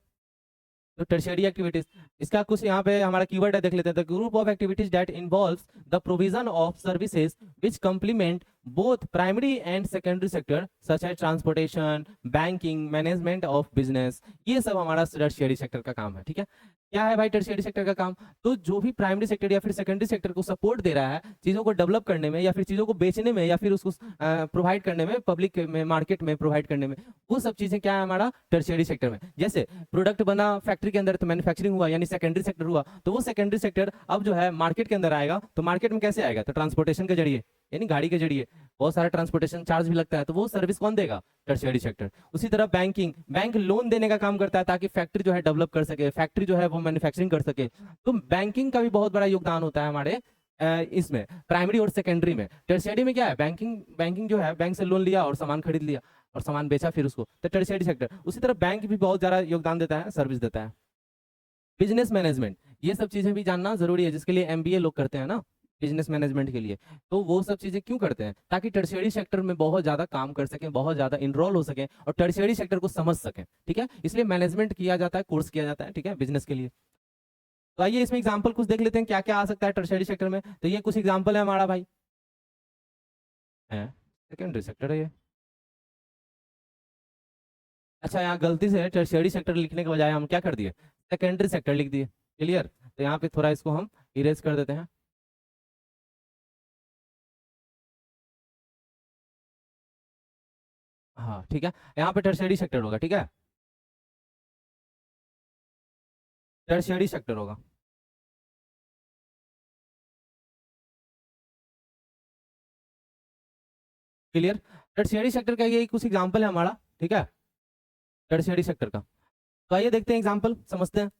तो टर्शियरी एक्टिविटीज, इसका कुछ यहाँ पे हमारा कीवर्ड है, देख लेते हैं। The group of activities that involves the provision of services which complement both primary and secondary sector such as transportation, banking, management of business, ये सब हमारा टर्शियरी सेक्टर का काम है। ठीक है, क्या है भाई टर्शियरी सेक्टर का काम? तो जो भी प्राइमरी सेक्टर या फिर सेकेंडरी सेक्टर को सपोर्ट दे रहा है चीजों को डेवलप करने में या फिर चीजों को बेचने में या फिर उसको प्रोवाइड करने में, पब्लिक में, मार्केट में प्रोवाइड करने में, वो सब चीजें क्या है हमारा टर्शियरी सेक्टर में। जैसे प्रोडक्ट बना फैक्ट्री के अंदर तो मैन्युफैक्चरिंग हुआ यानी सेकेंडरी सेक्टर हुआ, तो वो सेकेंडरी सेक्टर अब जो है मार्केट के अंदर आएगा, तो मार्केट में कैसे आएगा? तो ट्रांसपोर्टेशन के जरिए यानी गाड़ी के जरिए, बहुत सारा ट्रांसपोर्टेशन चार्ज भी लगता है, तो वो सर्विस कौन देगा? Tertiary sector. उसी तरह बैंकिंग, बैंक लोन देने का काम करता है ताकि फैक्ट्री जो है डेवलप कर सके, फैक्ट्री जो है वो मैन्युफैक्चरिंग कर सके, तो बैंकिंग का भी बहुत बड़ा योगदान होता है हमारे इसमें प्राइमरी और सेकेंडरी में। टर्शियरी में क्या है? बैंकिंग जो है बैंक से लोन लिया और सामान खरीद लिया और सामान बेचा फिर उसको, तो टर्शियरी सेक्टर। उसी तरह बैंक भी बहुत ज्यादा योगदान देता है, सर्विस देता है। बिजनेस मैनेजमेंट, ये सब चीजें भी जानना जरूरी है, जिसके लिए एमबीए लोग करते हैं ना बिजनेस मैनेजमेंट के लिए। तो वो सब चीजें क्यों करते हैं? ताकि टर्शियरी सेक्टर में बहुत ज्यादा काम कर सकें, बहुत ज्यादा इनरोल हो सके और टर्शियरी सेक्टर को समझ सकें। ठीक है, इसलिए मैनेजमेंट किया जाता है, कोर्स किया जाता है। ठीक है, बिजनेस के लिए। तो आइए इसमें एग्जाम्पल कुछ देख लेते हैं क्या क्या आ सकता है टर्शियरी सेक्टर में। तो ये कुछ एग्जाम्पल है हमारा भाई, सेकेंडरी सेक्टर है ये। अच्छा, यहाँ गलती से टर्शियरी सेक्टर लिखने के बजाय हम क्या कर दिए? सेकेंडरी सेक्टर लिख दिए। क्लियर? तो यहाँ पे थोड़ा इसको हम इरेज कर देते हैं। हाँ ठीक है, यहाँ पे टर्शियरी सेक्टर होगा। ठीक है, टर्शियरी सेक्टर होगा। क्लियर? टर्शियरी सेक्टर का ये कुछ एग्जांपल है हमारा। ठीक है, टर्शियरी सेक्टर का। तो आइए देखते हैं एग्जांपल, समझते हैं।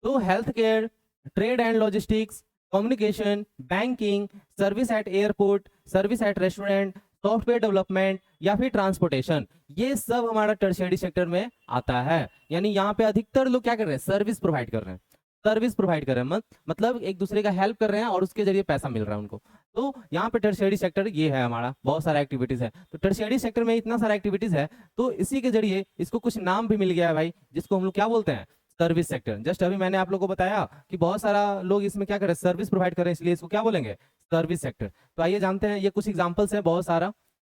तो health care, trade and logistics, communication, banking, service eight airport, service eight restaurant, software development या फिर ट्रांसपोर्टेशन, ये सब हमारा टर्शियरी सेक्टर में आता है। यानी यहाँ पे अधिकतर लोग क्या कर रहे हैं? सर्विस प्रोवाइड कर रहे हैं, सर्विस प्रोवाइड कर रहे हैं, मतलब एक दूसरे का हेल्प कर रहे हैं और उसके जरिए पैसा मिल रहा है उनको। तो यहाँ पे टर्शियरी सेक्टर ये है हमारा, बहुत सारा एक्टिविटीज है। तो टर्शियरी सेक्टर में इतना सारा एक्टिविटीज है, तो इसी के जरिए इसको कुछ नाम भी मिल गया है भाई, जिसको हम लोग क्या बोलते हैं? Service sector. जस्ट अभी मैंने आप लोगों को बताया कि बहुत सारा लोग इसमें क्या कर रहे हैं? सर्विस प्रोवाइड कर रहे हैं, इसलिए इसको क्या बोलेंगे? Service sector. तो आइए जानते हैं, ये कुछ एग्जाम्पल्स है बहुत सारा।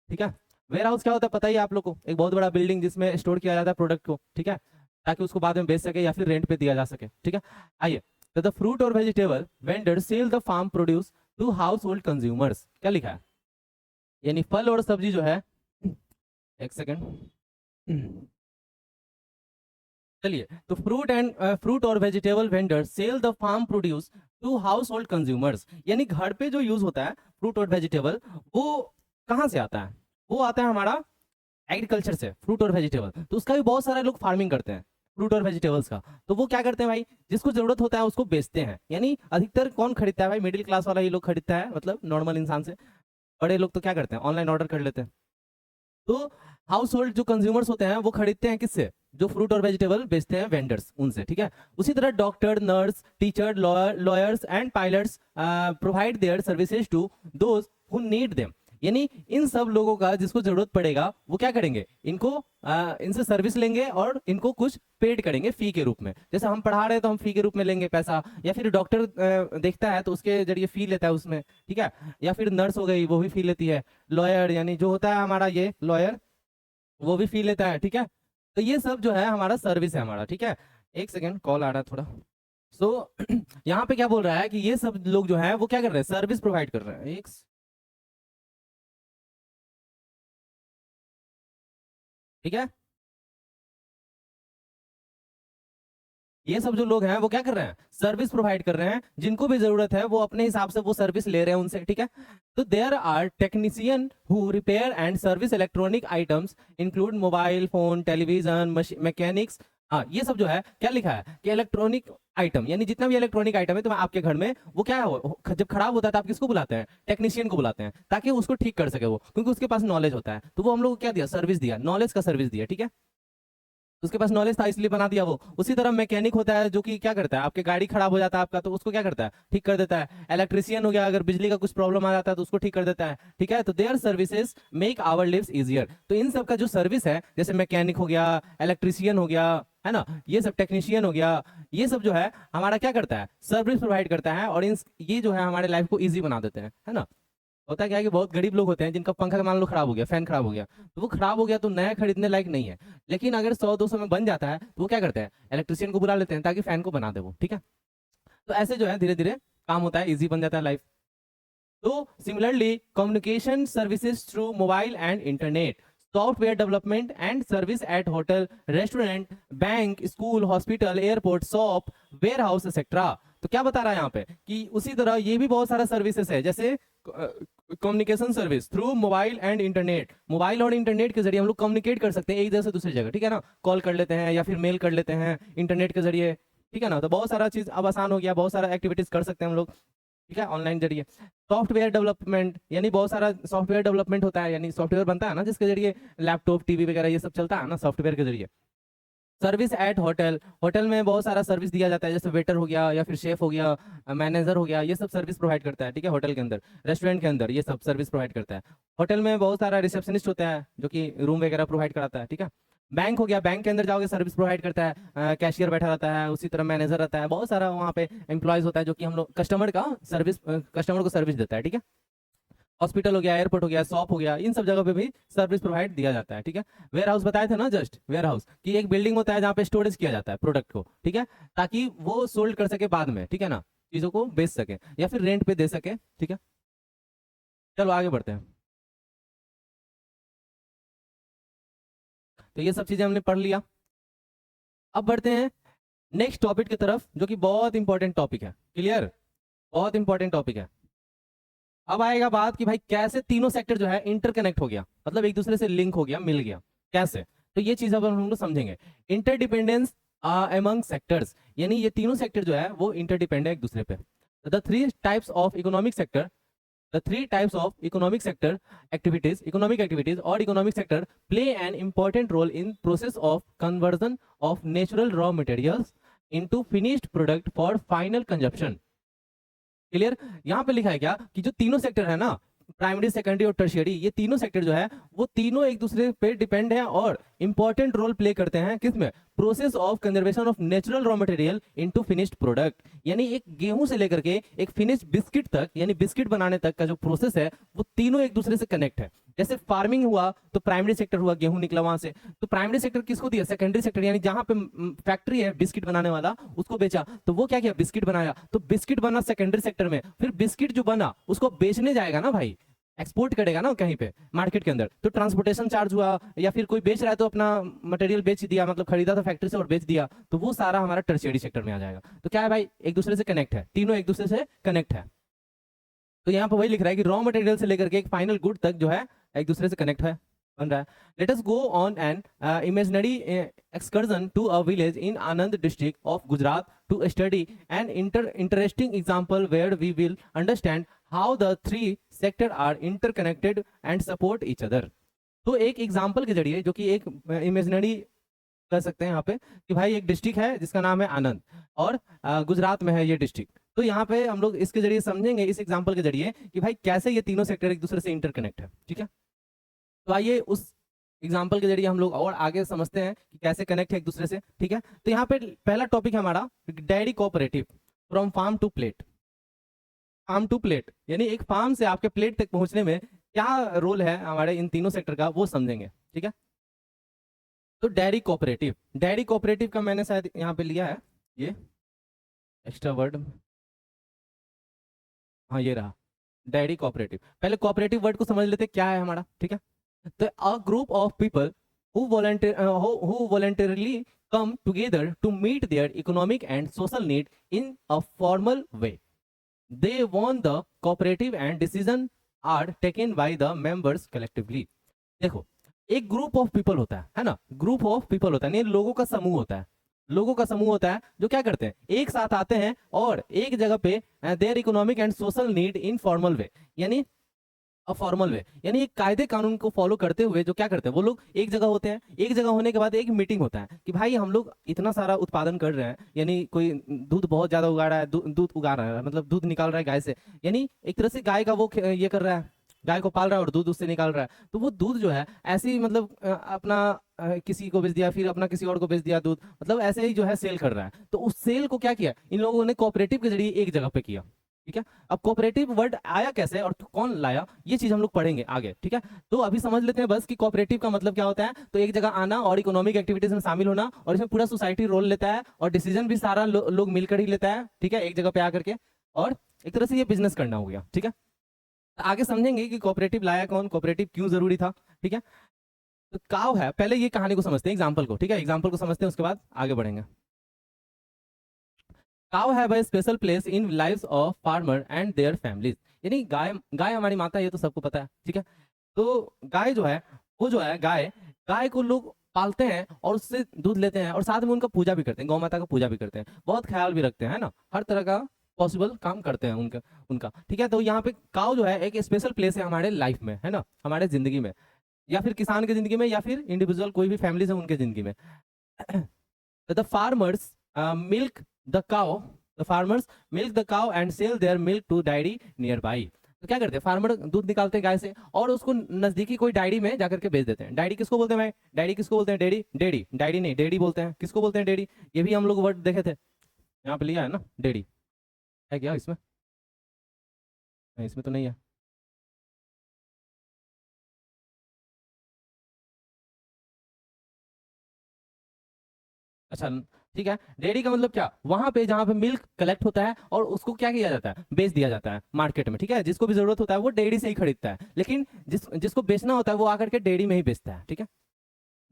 ठीक है, वेयर हाउस क्या होता है पता ही है आप लोग को? एक बहुत बड़ा बिल्डिंग जिसमें स्टोर किया जाता है प्रोडक्ट को। ठीक है, ताकि उसको बाद में बेच सके या फिर रेंट पे दिया जा सके। ठीक है, आइए। तो द फ्रूट और vegetable vendor sell the farm produce to household consumers, क्या लिखा है? यानी फल और सब्जी जो है, एक सेकेंड, चलिए। तो फ्रूट और vegetable vendor sell the farm produce to household consumers, यानी घर पे जो यूज होता है फ्रूट और वेजिटेबल, वो कहाँ से आता है? वो आता है हमारा एग्रीकल्चर से, फ्रूट और वेजिटेबल। तो उसका भी बहुत सारे लोग फार्मिंग करते हैं फ्रूट और वेजिटेबल्स का। तो वो क्या करते हैं भाई? जिसको जरूरत होता है उसको बेचते हैं। यानी अधिकतर कौन खरीदता है भाई? मिडिल क्लास वाला ही लोग खरीदता है, मतलब नॉर्मल इंसान से। बड़े लोग तो क्या करते हैं? ऑनलाइन ऑर्डर कर लेते हैं। तो हाउस होल्ड जो कंज्यूमर्स होते हैं वो खरीदते हैं किससे? जो फ्रूट और वेजिटेबल बेचते हैं, वेंडर्स, उनसे। ठीक है, उसी तरह doctor, nurse, teacher, lawyers and pilots provide their services to those who need them, यानी इन सब लोगों का जिसको जरूरत पड़ेगा वो क्या करेंगे? इनको इनसे सर्विस लेंगे और इनको कुछ पेड करेंगे फी के रूप में। जैसे हम पढ़ा रहे हैं तो हम फी के रूप में लेंगे पैसा, या फिर डॉक्टर देखता है तो उसके जरिए फी लेता है उसमें। ठीक है, या फिर नर्स हो गई, वो भी फी लेती है। लॉयर यानी जो होता है हमारा ये लॉयर, वो भी फी लेता है। ठीक है, तो ये सब जो है हमारा सर्विस है हमारा। ठीक है, एक सेकेंड, कॉल आ रहा है थोड़ा। सो यहाँ पे क्या बोल रहा है कि ये सब लोग जो है वो क्या कर रहे हैं? सर्विस प्रोवाइड कर रहे हैं। एक, ठीक है, ये सब जो लोग हैं वो क्या कर रहे हैं? सर्विस प्रोवाइड कर रहे हैं। जिनको भी जरूरत है वो अपने हिसाब से वो सर्विस ले रहे हैं उनसे। ठीक है, तो there are technician who repair and service electronic items include mobile phone, television, mechanics. हाँ, ये सब जो है क्या लिखा है कि इलेक्ट्रॉनिक आइटम, यानी जितना भी इलेक्ट्रॉनिक आइटम है तो आपके घर में वो क्या है, जब खराब होता है तो आप किसको बुलाते हैं? टेक्नीशियन को बुलाते हैं, ताकि उसको ठीक कर सके वो, क्योंकि उसके पास नॉलेज होता है। तो वो हम लोग को क्या दिया? सर्विस दिया, नॉलेज का सर्विस दिया। ठीक है, उसके पास नॉलेज था इसलिए बना दिया वो। उसी तरह मैकेनिक होता है जो कि क्या करता है? आपके गाड़ी खराब हो जाता है आपका, तो उसको क्या करता है? ठीक कर देता है। इलेक्ट्रिशियन हो गया, अगर बिजली का कुछ प्रॉब्लम आ जाता है तो उसको ठीक कर देता है। ठीक है, तो their services make our lives easier. तो इन सब का जो सर्विस है, जैसे मैकेनिक हो गया, इलेक्ट्रिशियन हो गया, है ना, ये सब टेक्नीशियन हो गया, ये सब जो है हमारा क्या करता है? सर्विस प्रोवाइड करता है, और इन ये जो है हमारे लाइफ को इजी बना देते हैं, है ना। होता क्या है कि बहुत गरीब लोग होते हैं जिनका पंखा मान लो खराब हो गया, फैन खराब हो गया, तो वो खराब हो गया तो नया खरीदने लायक नहीं है। लेकिन अगर 100-200 में बन जाता है तो वो क्या करते हैं, इलेक्ट्रिशियन को बुला लेते हैं ताकि फैन को बना दे वो, ठीक है। तो ऐसे जो है धीरे धीरे काम होता है, ईजी बन जाता है लाइफ। तो similarly communication services through mobile and internet, software development and service at hotel, restaurant, bank, school, hospital, airport, shop, warehouse etcetera. तो क्या बता रहा है यहाँ पे कि उसी तरह ये भी बहुत सारा सर्विसेज है, जैसे communication service through mobile and internet, mobile और इंटरनेट के जरिए हम लोग कम्युनिकेट कर सकते हैं एक जगह से दूसरी जगह, ठीक है ना, कॉल कर लेते हैं या फिर मेल कर लेते हैं इंटरनेट के जरिए, ठीक है ना। तो बहुत सारा चीज अब आसान हो गया, बहुत सारा एक्टिविटीज कर सकते हैं हम लोग, ठीक है, ऑनलाइन जरिए। सॉफ्टवेयर डेवलपमेंट यानी बहुत सारा सॉफ्टवेयर डेवलपमेंट होता है, यानी सॉफ्टवेयर बनता है ना जिसके जरिए लैपटॉप, टीवी वगैरह ये सब चलता है ना सॉफ्टवेयर के जरिए। सर्विस एट होटल, होटल में बहुत सारा सर्विस दिया जाता है, जैसे वेटर हो गया या फिर शेफ हो गया, मैनेजर हो गया, ये सब सर्विस प्रोवाइड करता है, ठीक है, होटल के अंदर, रेस्टोरेंट के अंदर ये सब सर्विस प्रोवाइड करता है। होटल में बहुत सारा रिसेप्शनिस्ट होता है जो कि रूम वगैरह प्रोवाइड कराता है, ठीक है। बैंक हो गया, बैंक के अंदर जाओगे सर्विस प्रोवाइड करता है, कैशियर बैठा रहता है, उसी तरह मैनेजर रहता है, बहुत सारा वहाँ पे एम्प्लॉयज होता है जो कि हम लोग कस्टमर का सर्विस, कस्टमर को सर्विस देता है, ठीक है। हॉस्पिटल हो गया, एयरपोर्ट हो गया, शॉप हो गया, इन सब जगह पे भी सर्विस प्रोवाइड दिया जाता है, ठीक है। वेयर हाउस बताए थे ना जस्ट, वेयर हाउस की एक बिल्डिंग होता है जहाँ पे स्टोरेज किया जाता है प्रोडक्ट को, ठीक है, ताकि वो सोल्ड कर सके बाद में, ठीक है ना, चीजों को बेच सके या फिर रेंट पे दे सके, ठीक है। चलो आगे बढ़ते हैं। तो ये सब चीजें हमने पढ़ लिया। अब बढ़ते हैं नेक्स्ट टॉपिक की तरफ जो कि बहुत इंपॉर्टेंट टॉपिक है, क्लियर, बहुत इंपॉर्टेंट टॉपिक है। अब आएगा बात कि भाई कैसे तीनों सेक्टर जो है इंटरकनेक्ट हो गया, मतलब एक दूसरे से लिंक हो गया, मिल गया कैसे। तो ये चीज अब हम लोग समझेंगे, इंटरडिपेंडेंस अमंग सेक्टर्स, यानी ये तीनों सेक्टर जो है वो इंटरडिपेंड है एक दूसरे पे। The three types of economic sector, the three types of economic activities or economic sector play an important role in process of conversion of natural raw materials into finished product for final consumption। Clear, यहाँ पे लिखा है क्या कि जो तीनों सेक्टर है ना, प्राइमरी, सेकेंडरी और टर्शियरी, ये तीनों सेक्टर जो है वो तीनों एक दूसरे पे डिपेंड है और इंपॉर्टेंट रोल प्ले करते हैं किसमें, process of conservation of natural raw material into finished product. यानी एक गेहूं से लेकर के एक फिनिश्ड बिस्किट तक, यानी बिस्किट बनाने तक का जो प्रोसेस है वो तीनों एक दूसरे से कनेक्ट है। जैसे फार्मिंग हुआ तो प्राइमरी सेक्टर हुआ, गेहूं निकला वहां से, तो प्राइमरी सेक्टर किसको दिया, सेकेंडरी सेक्टर, यानी जहां पे फैक्ट्री है बिस्किट बनाने वाला उसको बेचा, तो वो क्या किया, बिस्किट बनाया, तो बिस्किट बना सेकेंडरी सेक्टर में, फिर बिस्किट जो बना उसको बेचने जाएगा ना भाई, एक्सपोर्ट करेगा ना कहीं पे मार्केट के अंदर, तो ट्रांसपोर्टेशन चार्ज हुआ, या फिर कोई बेच रहा है तो अपना मटेरियल बेच दिया, मतलब खरीदा था फैक्ट्री से और बेच दिया, तो वो सारा हमारा टर्शियरी सेक्टर में आ जाएगा। तो क्या है भाई, एक दूसरे से कनेक्ट है, तीनों एक दूसरे से कनेक्ट है। तो यहाँ पर वही लिख रहा है कि रॉ मटेरियल से लेकर के एक फाइनल गुड तक जो है एक दूसरे से कनेक्ट है, बन रहा है। Let us go on an imaginary excursion to a village in Anand district of Gujarat to study an interesting example where we will understand how the three sector are interconnected and support each other. तो एक एग्जांपल के जरिए, जो कि एक इमेजिनरी कर सकते हैं यहाँ पे, कि भाई एक डिस्ट्रिक्ट है जिसका नाम है आनंद और गुजरात में है ये डिस्ट्रिक्ट, तो यहाँ पे हम लोग इसके जरिए समझेंगे, इस एग्जांपल के जरिए, कि भाई कैसे ये तीनों सेक्टर एक दूसरे से इंटरकनेक्ट है, ठीक है। तो आइए उस एग्जांपल के जरिए हम लोग और आगे समझते हैं कि कैसे कनेक्ट है एक दूसरे से, ठीक है। तो यहाँ पे पहला टॉपिक है हमारा dairy cooperative, from farm to plate. Farm to plate यानी एक फार्म से आपके प्लेट तक पहुंचने में क्या रोल है हमारे इन तीनों सेक्टर का, वो समझेंगे, ठीक है। तो डेयरी कोऑपरेटिव, डेयरी कोऑपरेटिव का मैंने शायद यहाँ पे लिया है ये एक्स्ट्रा वर्ड, हाँ ये रहा डेयरी कोऑपरेटिव। पहले कोऑपरेटिव वर्ड को समझ लेते क्या है हमारा, ठीक है। तो a group of people who voluntarily come together to meet their economic and social need in a formal way. They want the cooperative and decision are taken by the members collectively. देखो, एक ग्रुप ऑफ पीपल होता है ना, ग्रुप ऑफ पीपल होता है, लोगों का समूह होता है, लोगों का समूह होता है जो क्या करते हैं, एक साथ आते हैं और एक जगह पे their economic and social need in formal way, यानी फॉर्मल वे, यानी एक कायदे कानून को फॉलो करते हुए जो क्या करते हैं, वो लोग एक जगह होते हैं, एक जगह होने के बाद एक मीटिंग होता है कि भाई हम लोग इतना सारा उत्पादन कर रहे हैं, यानी कोई दूध बहुत ज्यादा उगा रहा है, दूध उगा रहा है, मतलब दूध निकाल रहा है गाय से, यानी एक तरह से गाय का वो ये कर रहा है, गाय को पाल रहा है और दूध उससे निकाल रहा है, तो वो दूध जो है ऐसे ही मतलब अपना किसी को बेच दिया, फिर अपना किसी और को बेच दिया दूध, मतलब ऐसे ही जो है सेल कर रहा है। तो उस सेल को क्या किया इन लोगों ने कोऑपरेटिव के जरिए एक जगह पे किया, ठीक है। अब कोऑपरेटिव वर्ड आया कैसे और कौन लाया, ये चीज हम लोग पढ़ेंगे आगे, ठीक है। तो अभी समझ लेते हैं बस कि कोऑपरेटिव का मतलब क्या होता है। तो एक जगह आना और इकोनॉमिक एक्टिविटीज में शामिल होना, और इसमें पूरा सोसाइटी रोल लेता है और डिसीजन भी सारा लोग मिलकर ही लेता है, ठीक है, एक जगह पे आकर के। और एक तरह से ये बिजनेस करना हो गया, ठीक है। आगे समझेंगे कि कोऑपरेटिव लाया कौन, कोऑपरेटिव क्यों जरूरी था, ठीक है। तो काव है, पहले ये कहानी को समझते हैं, एग्जाम्पल को, ठीक है, एग्जाम्पल को समझते हैं, उसके बाद आगे बढ़ेंगे। काव have a special place in lives of farmer and their families. यानी गाय, गाय हमारी माता है, ये तो सबको पता है, ठीक है। तो गाय जो है, वो जो है गाय, गाय को लोग पालते हैं और उससे दूध लेते हैं और साथ में उनका पूजा भी करते हैं, गौ माता का पूजा भी करते हैं, बहुत ख्याल भी रखते हैं ना, हर तरह का पॉसिबल काम करते हैं उनका उनका ठीक है। तो यहाँ पे काव जो है एक स्पेशल प्लेस है हमारे लाइफ में, है ना, हमारे जिंदगी में, या फिर किसान की जिंदगी में, या फिर इंडिविजुअल कोई भी फैमिलीज है उनके जिंदगी में। The farmers milk the cow the farmers milk the cow and sell their milk to dairy nearby. तो क्या करते हैं, फार्मर दूध निकालते हैं गाय से और उसको नजदीकी कोई डायरी में जाकर के बेच देते हैं। डायरी किसको बोलते हैं भाई, डायरी किसको बोलते हैं, डेडी, डेडी, डायरी नहीं, डेडी बोलते हैं। किसको बोलते हैं, डेडी। ये भी हम लोग वर्ड देखे थे, यहाँ पे लिया है ना, डेडी है क्या इसमें, नहीं, इसमें तो नहीं है। अच्छा, ठीक है। डेयरी का मतलब क्या, वहां पे जहां पे मिल्क कलेक्ट होता है और उसको क्या किया जाता है, बेच दिया जाता है मार्केट में, ठीक है। जिसको भी जरूरत होता है वो डेयरी से ही खरीदता है, लेकिन जिसको बेचना होता है वो आकर के डेयरी में ही बेचता है, ठीक है।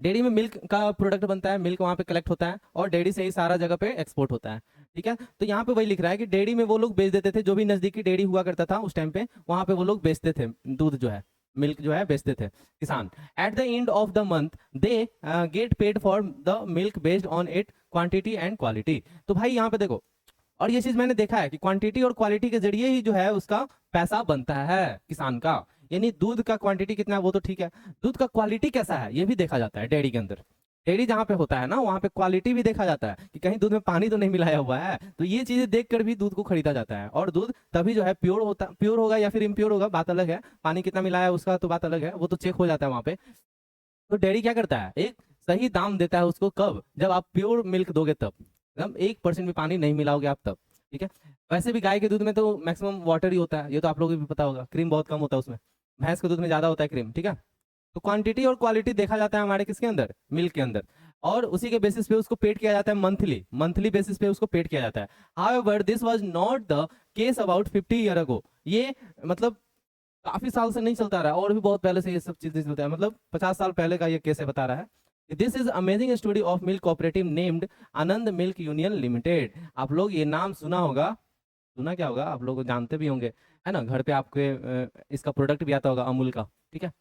डेयरी में मिल्क का प्रोडक्ट बनता है, मिल्क वहां पे कलेक्ट होता है और डेयरी से ही सारा जगह पे एक्सपोर्ट होता है, ठीक है। तो यहाँ पे वही लिख रहा है कि डेयरी में वो लोग बेच देते थे, जो भी नजदीकी डेयरी हुआ करता था उस टाइम पे, वहां पे वो लोग बेचते थे दूध जो है, मिल्क जो है बेचते थे किसान। At the end of the month they get paid for the milk based on it quantity and quality. तो भाई यहाँ पे देखो, और ये चीज मैंने देखा है कि क्वांटिटी और क्वालिटी के जरिए ही जो है उसका पैसा बनता है किसान का। यानी दूध का क्वांटिटी कितना है वो तो ठीक है, दूध का क्वालिटी कैसा है ये भी देखा जाता है डेयरी के अंदर। डेयरी जहाँ पे होता है ना वहाँ पे क्वालिटी भी देखा जाता है कि कहीं दूध में पानी तो नहीं मिलाया हुआ है। तो ये चीजें देख कर भी दूध को खरीदा जाता है, और दूध तभी जो है प्योर होता, प्योर होगा या फिर इम्प्योर होगा बात अलग है, पानी कितना मिलाया है उसका तो बात अलग है, वो तो चेक हो जाता है वहाँ पे। तो डेयरी क्या करता है, एक सही दाम देता है उसको, कब, जब आप प्योर मिल्क दोगे तब, एकदम 1% भी पानी नहीं मिलाओगे आप तब, ठीक है। वैसे भी गाय के दूध में तो मैक्सिमम वाटर ही होता है, ये तो आप लोगों को भी पता होगा, क्रीम बहुत कम होता है उसमें, भैंस के दूध में ज्यादा होता है क्रीम, ठीक है। तो क्वांटिटी और क्वालिटी देखा जाता है हमारे किसके अंदर, मिल्क के अंदर, और उसी के बेसिस पे उसको पेड किया जाता है, मंथली मंथली बेसिस पे उसको पेड किया जाता है। However this was not the case about 50 year ago. ये मतलब काफी साल से नहीं चलता रहा है, और भी बहुत पहले से ये सब चीजें चलता है, मतलब 50 साल पहले का ये केस है, बता रहा है। This is amazing story of milk cooperative named Anand milk union limited. आप लोग ये नाम सुना होगा, सुना क्या होगा, आप लोग जानते भी होंगे, है ना, घर पे आपके इसका प्रोडक्ट भी आता होगा अमूल का, ठीक है।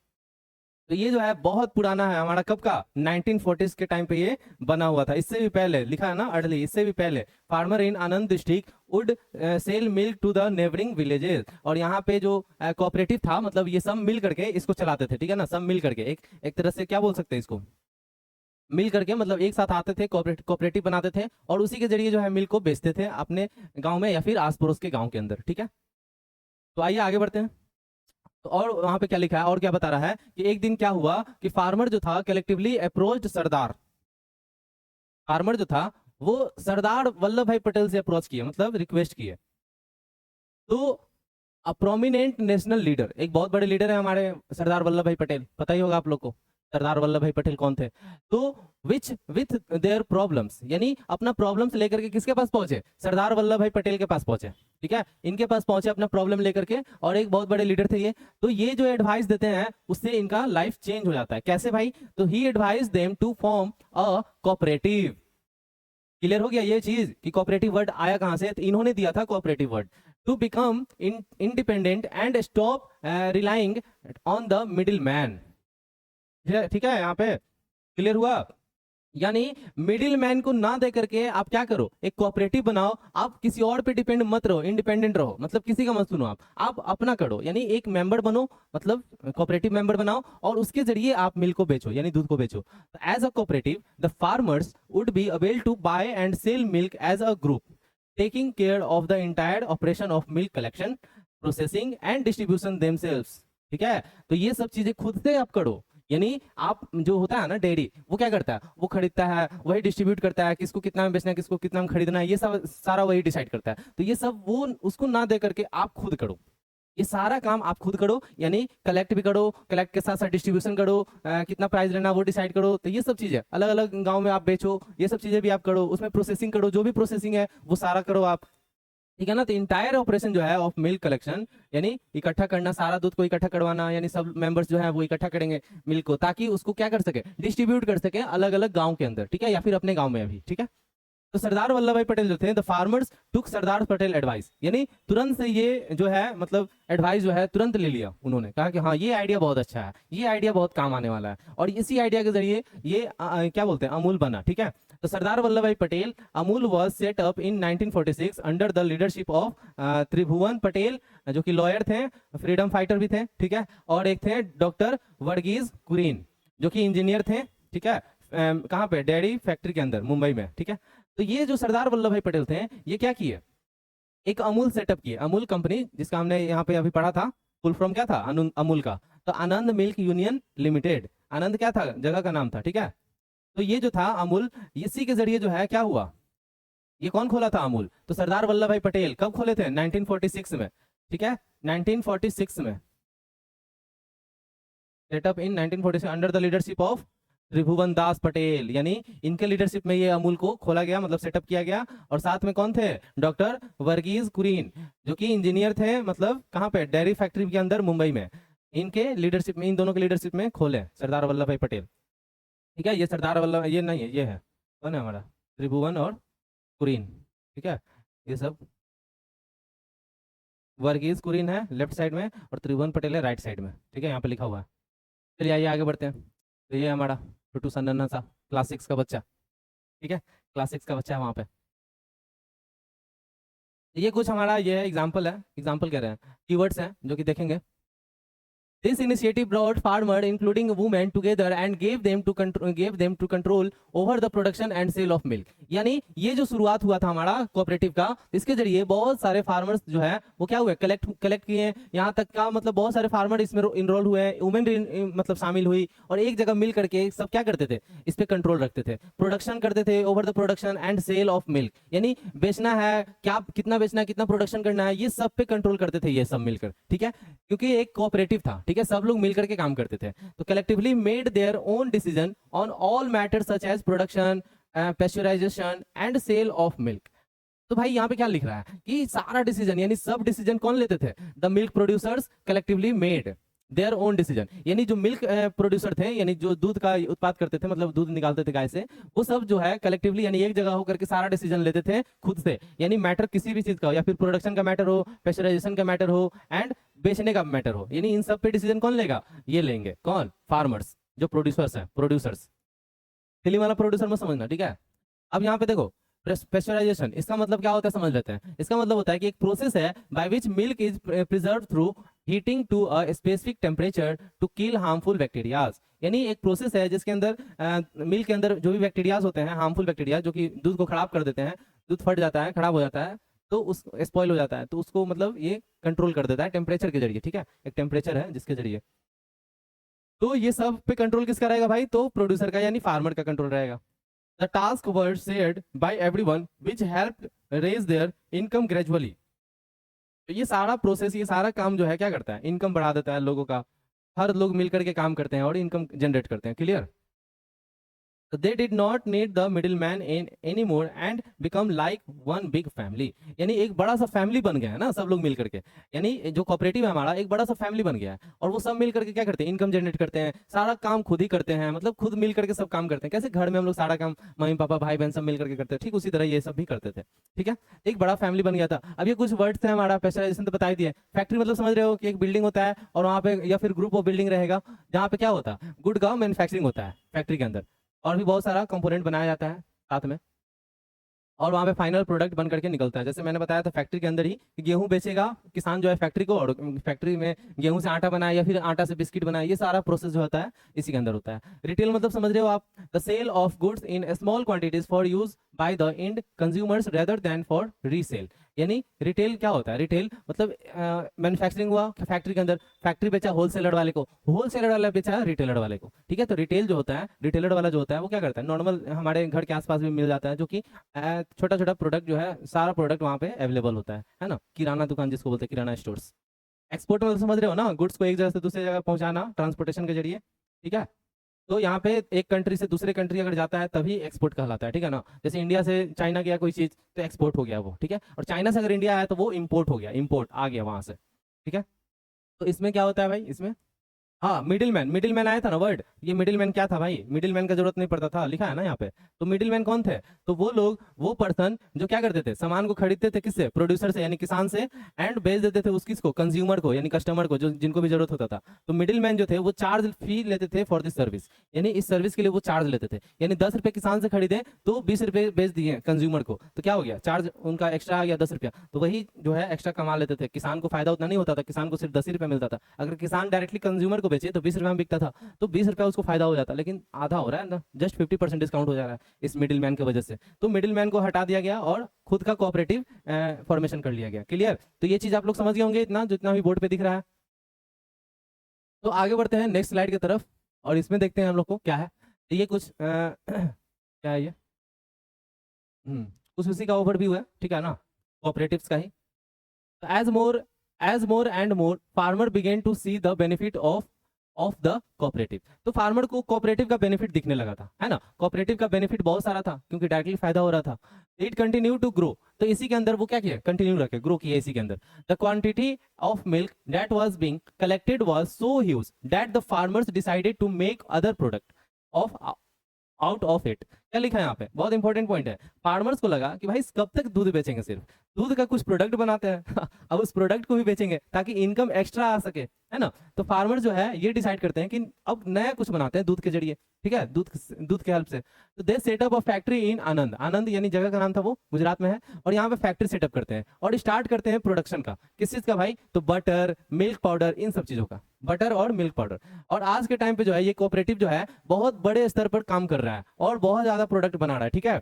तो ये जो है बहुत पुराना है हमारा, कब का, 1940s के टाइम पे ये बना हुआ था। इससे भी पहले लिखा है ना अर्ली, इससे भी पहले farmer in Anand district would sell milk to the neighbouring villages. और यहाँ पे जो कोऑपरेटिव था, मतलब ये सब मिल करके इसको चलाते थे, ठीक है ना, सब मिल करके एक एक तरह से क्या बोल सकते हैं इसको, मिल करके मतलब एक साथ आते थे, कोऑपरेटिव बनाते थे और उसी के जरिए जो है मिल्क को बेचते थे अपने गाँव में या फिर आस पड़ोस के गाँव के अंदर, ठीक है। तो आइए आगे बढ़ते हैं। तो और वहां पे क्या लिखा है और क्या बता रहा है कि एक दिन क्या हुआ कि फार्मर जो था कलेक्टिवली अप्रोच्ड सरदार, फार्मर जो था वो सरदार वल्लभ भाई पटेल से अप्रोच किए, मतलब रिक्वेस्ट किए। तो अ प्रोमिनेंट नेशनल लीडर, एक बहुत बड़े लीडर है हमारे सरदार वल्लभ भाई पटेल, पता ही होगा आप लोग को सरदार वल्लभ भाई पटेल कौन थे। तो विच विथ देयर प्रॉब्लम्स, यानी अपना प्रॉब्लम्स लेकर के किसके पास पहुंचे, सरदार वल्लभ भाई पटेल के पास पहुंचे, ठीक है, इनके पास पहुंचे अपना प्रॉब्लम लेकर के, और एक बहुत बड़े लीडर थे ये। तो ये जो एडवाइस देते हैं उससे इनका लाइफ चेंज हो जाता है, कैसे भाई, तो he advise them to form a cooperative. Clear हो गया ये चीज कि कोऑपरेटिव वर्ड आया कहां से, तो इन्होंने दिया था cooperative word, to become independent and stop relying on the middleman. ठीक है, यहाँ पे क्लियर हुआ, यानी मिडिल मैन को ना दे करके आप क्या करो, एक कोऑपरेटिव बनाओ, आप किसी और पे डिपेंड मत रहो, इंडिपेंडेंट रहो, मतलब किसी का मत सुनो, आप अपना करो, यानी एक मेंबर बनो, मतलब कोऑपरेटिव मेंबर बनाओ और उसके जरिए आप मिल्क को बेचो, यानी दूध को बेचो। As a cooperative the farmers would be able to buy and sell milk as a group, taking care of the entire operation of milk collection, processing and distribution themselves, ठीक है। तो ये सब चीजें खुद से आप करो, यानी आप जो होता है ना डेयरी, वो क्या करता है, वो खरीदता है, वही डिस्ट्रीब्यूट करता है, किसको कितना में बेचना है, किसको कितना में खरीदना है, ये सब सारा वही डिसाइड करता है। तो ये सब वो उसको ना दे करके आप खुद करो, ये सारा काम आप खुद करो, यानी कलेक्ट भी करो, कलेक्ट के साथ साथ डिस्ट्रीब्यूशन करो, कितना प्राइस लेना वो डिसाइड करो। तो ये सब चीजें अलग अलग गांव में आप बेचो, ये सब चीजें भी आप करो, उसमें प्रोसेसिंग करो, जो भी प्रोसेसिंग है वो सारा करो आप, ठीक है ना। तो इंटायर ऑपरेशन जो है ऑफ मिल्क कलेक्शन, यानी इकट्ठा करना, सारा दूध को इकट्ठा करवाना, यानी सब मेंबर्स जो है वो इकट्ठा करेंगे मिल्क को, ताकि उसको क्या कर सके, डिस्ट्रीब्यूट कर सके अलग अलग गांव के अंदर, ठीक है, या फिर अपने गांव में भी, ठीक है। तो सरदार वल्लभ भाई पटेल जो थे, the farmers took Sardar Patel advice, यानी तुरंत से ये जो है मतलब एडवाइस जो है तुरंत ले लिया उन्होंने, कहा कि हाँ ये आइडिया बहुत अच्छा है, ये आइडिया बहुत काम आने वाला है, और इसी आइडिया के जरिए ये क्या बोलते हैं, अमूल बना, ठीक है। तो Sardar Vallabhbhai Patel, Amul was set up in 1946 under the leadership of Tribhuvan Patel, जो कि लॉयर थे, फ्रीडम फाइटर भी थे, ठीक है, और एक थे डॉक्टर वर्गीज कुरीन, जो कि इंजीनियर थे, ठीक है, कहाँ पे, डेयरी फैक्ट्री के अंदर मुंबई में, ठीक है। तो ये जो सरदार वल्लभ भाई पटेल थे, ये क्या किए, एक अमूल सेटअप किए, अमूल कंपनी, जिसका हमने यहाँ पे अभी पढ़ा था, फुल फॉर्म क्या था अमूल का, तो आनंद मिल्क यूनियन लिमिटेड, आनंद क्या था, जगह का नाम था, ठीक है। तो ये जो था अमूल, इसी के जरिए जो है क्या हुआ, ये कौन खोला था अमूल, तो सरदार वल्लभ भाई पटेल कब खोले थे, 1946 में, ठीक है, 1946 में, setup in 1946 under the leadership of Tribhuvandas Patel, यानी इनके लीडरशिप में ये अमूल को खोला गया, मतलब सेटअप किया गया। और साथ में कौन थे, डॉक्टर वर्गीज कुरीन, जो कि इंजीनियर थे, मतलब कहाँ पे, डेयरी फैक्ट्री के अंदर मुंबई में, इनके लीडरशिप में, इन दोनों के लीडरशिप में खोले सरदार वल्लभ भाई पटेल, ठीक है। ये सरदार वल्लभ, ये नहीं है, ये है कौन है हमारा, त्रिभुवन और कुरीन, ठीक है, ये सब वर्गीज कुरीन है लेफ्ट साइड में और त्रिभुवन पटेल है राइट साइड में, ठीक है, यहाँ पे लिखा हुआ है। चलिए आइए आगे बढ़ते हैं। तो ये हमारा छोटू सा नन्हा सा क्लास 6 का बच्चा, ठीक है, क्लास 6 का बच्चा है वहाँ पे। ये कुछ हमारा ये है एग्जाम्पल है, एग्जाम्पल कह रहे हैं, कीवर्ड्स हैं जो कि देखेंगे। This initiative brought farmers, including women, together and gave them to control over the production and sale of milk. यानी ये जो शुरुआत हुआ था हमारा कोऑपरेटिव का, इसके जरिए बहुत सारे फार्मर्स जो है वो क्या हुए, कलेक्ट किए, यहाँ तक का मतलब बहुत सारे फार्मर इसमें इनरोल हुए, वुमेन मतलब शामिल हुई, और एक जगह मिल करके सब क्या करते थे, इस पे कंट्रोल रखते थे, प्रोडक्शन करते थे, over the production and sale of milk, यानी बेचना है क्या, कितना बेचना है, कितना प्रोडक्शन करना है, ये सब पे कंट्रोल करते थे ये सब मिलकर, ठीक है, क्योंकि एक कोऑपरेटिव था, ठीक है, सब लोग मिलकर के काम करते थे। तो collectively made their own decision on all matters such as production, pasteurisation and sale of milk. तो भाई यहाँ पे क्या लिख रहा है कि सारा डिसीजन, यानी सब डिसीजन कौन लेते थे, the milk producers collectively made their own decision, यानी जो मिल्क प्रोड्यूसर थे, यानी जो दूध का उत्पाद करते थे, मतलब दूध निकालते थे गाय से, वो सब जो है कलेक्टिवली, यानी एक जगह होकर के सारा डिसीजन लेते थे खुद से, यानी मैटर किसी भी चीज का हो, या फिर प्रोडक्शन का मैटर हो, पेस्चराइजेशन का मैटर हो, एंड बेचने का मैटर हो, यानी इन सब पे डिसीजन कौन लेगा, ये लेंगे कौन, फार्मर्स, जो प्रोड्यूसर्स हैं, प्रोड्यूसर्स, फिल्म वाला प्रोड्यूसर मत समझना, ठीक है। अब यहाँ पे देखो, पेस्चराइजेशन, इसका मतलब क्या होता है समझ लेते हैं। इसका मतलब होता है कि एक प्रोसेस है by which milk is preserve through heating to a specific temperature to kill harmful bacterias, यानी एक प्रोसेस है जिसके अंदर मिल्क के अंदर जो भी बैक्टीरियाज होते हैं, हार्मफुल बैक्टीरिया, जो कि दूध को खराब कर देते हैं, दूध फट जाता है, खराब हो जाता है, तो उस स्पॉइल हो जाता है, तो उसको मतलब ये कंट्रोल कर देता है टेम्परेचर के जरिए, ठीक है, एक टेम्परेचर है जिसके जरिए। तो ये सब पे कंट्रोल किसका रहेगा भाई, तो प्रोड्यूसर का, यानी फार्मर का कंट्रोल रहेगा। The task was shared by everyone, which helped raise their income gradually. तो ये सारा प्रोसेस, ये सारा काम जो है क्या करता है, इनकम बढ़ा देता है लोगों का, हर लोग मिलकर के काम करते हैं और इनकम जनरेट करते हैं, clear. So they did not need the middleman in anymore and become like one big family, यानी एक बड़ा सा फैमिली बन गया है ना, सब लोग मिल करके, यानी जो कोऑपरेटिव है हमारा एक बड़ा सा फैमिली बन गया है, और वो सब मिल करके क्या करते हैं, इनकम जनरेट करते हैं, सारा काम खुद ही करते हैं, मतलब खुद मिल करके सब काम करते हैं, कैसे घर में हम लोग सारा काम मम्मी पापा भाई बहन सब मिल करके करते हैं, ठीक उसी तरह ये सब भी करते थे, ठीक है, एक बड़ा फैमिली बन गया था। अब ये कुछ वर्ड्स हैं हमारा, पेस्चराइजेशन तो बता ही दिए, फैक्ट्री मतलब समझ रहे हो कि एक बिल्डिंग होता है और वहाँ पे, या फिर ग्रुप ऑफ बिल्डिंग रहेगा, जहाँ पे क्या होता है, गुड का मैन्युफैक्चरिंग होता है फैक्ट्री के अंदर, और भी बहुत सारा कंपोनेंट बनाया जाता है साथ में, और वहाँ पे फाइनल प्रोडक्ट बन करके निकलता है। जैसे मैंने बताया था फैक्ट्री के अंदर ही गेहूं बेचेगा किसान जो है फैक्ट्री को, और फैक्ट्री में गेहूं से आटा बनाए या फिर आटा से बिस्किट बनाए, ये सारा प्रोसेस जो होता है इसी के अंदर होता है। रिटेल मतलब समझ रहे हो आप, the sale of goods in small quantities for use by the end consumers rather than for resale, यानी रिटेल क्या होता है, रिटेल मतलब मैन्युफैक्चरिंग हुआ फैक्ट्री के अंदर, फैक्ट्री बेचा होलसेलर वाले को, होलसेलर वाला बेचा रिटेलर वाले को, ठीक है। तो रिटेल जो होता है, रिटेलर वाला जो होता है वो क्या करता है, नॉर्मल हमारे घर के आसपास भी मिल जाता है, जो कि छोटा छोटा प्रोडक्ट जो है, सारा प्रोडक्ट वहाँ पे अवेलेबल होता है ना, किराना दुकान जिसको बोलते हैं, किराना स्टोर्स। एक्सपोर्ट मतलब समझ रहे हो ना, गुड्स को एक जगह से दूसरी जगह पहुंचाना ट्रांसपोर्टेशन के जरिए, ठीक है। तो यहाँ पे एक कंट्री से दूसरे कंट्री अगर जाता है तभी एक्सपोर्ट कहलाता है, ठीक है ना। जैसे इंडिया से चाइना गया कोई चीज तो एक्सपोर्ट हो गया वो, ठीक है। और चाइना से अगर इंडिया आया तो वो इम्पोर्ट हो गया, इम्पोर्ट आ गया वहां से, ठीक है। तो इसमें क्या होता है भाई, इसमें हाँ मिडिल मैन आया था ना वर्ड, ये मिडिल मैन क्या था भाई, मिडिल मैन का जरूरत नहीं पड़ता था, लिखा है ना यहाँ पे। तो मिडिल मैन कौन थे, तो वो लोग, वो पर्सन जो क्या करते थे, सामान को खरीदते थे किससे, प्रोड्यूसर से यानी किसान से, एंड बेच देते थे उस किसको, कंज्यूमर को यानी कस्टमर को, जो जिनको भी जरूरत होता था। तो मिडिल मैन जो थे वो चार्ज फी लेते थे फॉर दिस सर्विस, यानी इस सर्विस के लिए वो चार्ज लेते थे। यानी 10 रुपए किसान से खरीदे तो 20 रुपए बेच दिए कंज्यूमर को, तो क्या हो गया, चार्ज उनका एक्स्ट्रा आ गया 10 रुपया। तो वही जो है एक्स्ट्रा कमा लेते थे, किसान को फायदा उतना नहीं होता था, किसान को सिर्फ 10 रुपये मिलता था। अगर किसान डायरेक्टली कंज्यूमर को बेचे तो 20 रुपये में बिकता था, तो 20 रुपया उसको फायदा हो जाता, लेकिन आधा हो रहा है ना, जस्ट 50% डिस्काउंट हो जा रहा है इस मिडिल मैन की वजह से। तो मिडिल मैन को हटा दिया गया और खुद का कोऑपरेटिव फॉर्मेशन कर लिया गया। क्लियर, तो ये चीज आप लोग समझ गए होंगे इतना, जितना भी बोर्ड पे दिख रहा है। तो आगे बढ़ते हैं नेक्स्ट स्लाइड की तरफ, और इसमें देखते हैं हम लोग को क्या है। तो ये कुछ क्या है ये, कुछ उसी का ओवरव्यू है, ठीक है ना, कोऑपरेटिव्स का ही। As more and more farmer began to see the benefit of the cooperative. तो फार्मर को कोऑपरेटिव का बेनिफिट दिखने लगा था, है ना। कोऑपरेटिव का बेनिफिट बहुत सारा था क्योंकि डायरेक्टली फायदा हो रहा था। इट कंटिन्यू टू ग्रो, तो इसी के अंदर वो क्या किया, कंटिन्यू रखे, ग्रो किया इसी के अंदर। The quantity of milk that was being collected was so huge that the farmers decided to make other product of out of it. क्या लिखा है यहाँ पे, बहुत इंपॉर्टेंट पॉइंट है। फार्मर्स को लगा कि भाई कब तक दूध बेचेंगे, सिर्फ दूध का कुछ प्रोडक्ट बनाते हैं अब उस प्रोडक्ट को भी बेचेंगे ताकि इनकम एक्स्ट्रा आ सके, है ना। तो फार्मर जो है ये डिसाइड करते हैं कि अब नया कुछ बनाते हैं दूध के जरिए, ठीक है, दूध के हेल्प से। तो दे सेटअप अ फैक्ट्री इन आनंद, आनंद यानी जगह का नाम था, वो गुजरात में है। और यहाँ पे फैक्ट्री सेटअप करते हैं और स्टार्ट करते हैं प्रोडक्शन का, किस चीज का भाई, तो बटर, मिल्क पाउडर, इन सब चीजों का, बटर और मिल्क पाउडर। और आज के टाइम पे जो है ये कोऑपरेटिव जो है बहुत बड़े स्तर पर काम कर रहा है और बहुत ज्यादा प्रोडक्ट बना रहा है, ठीक है।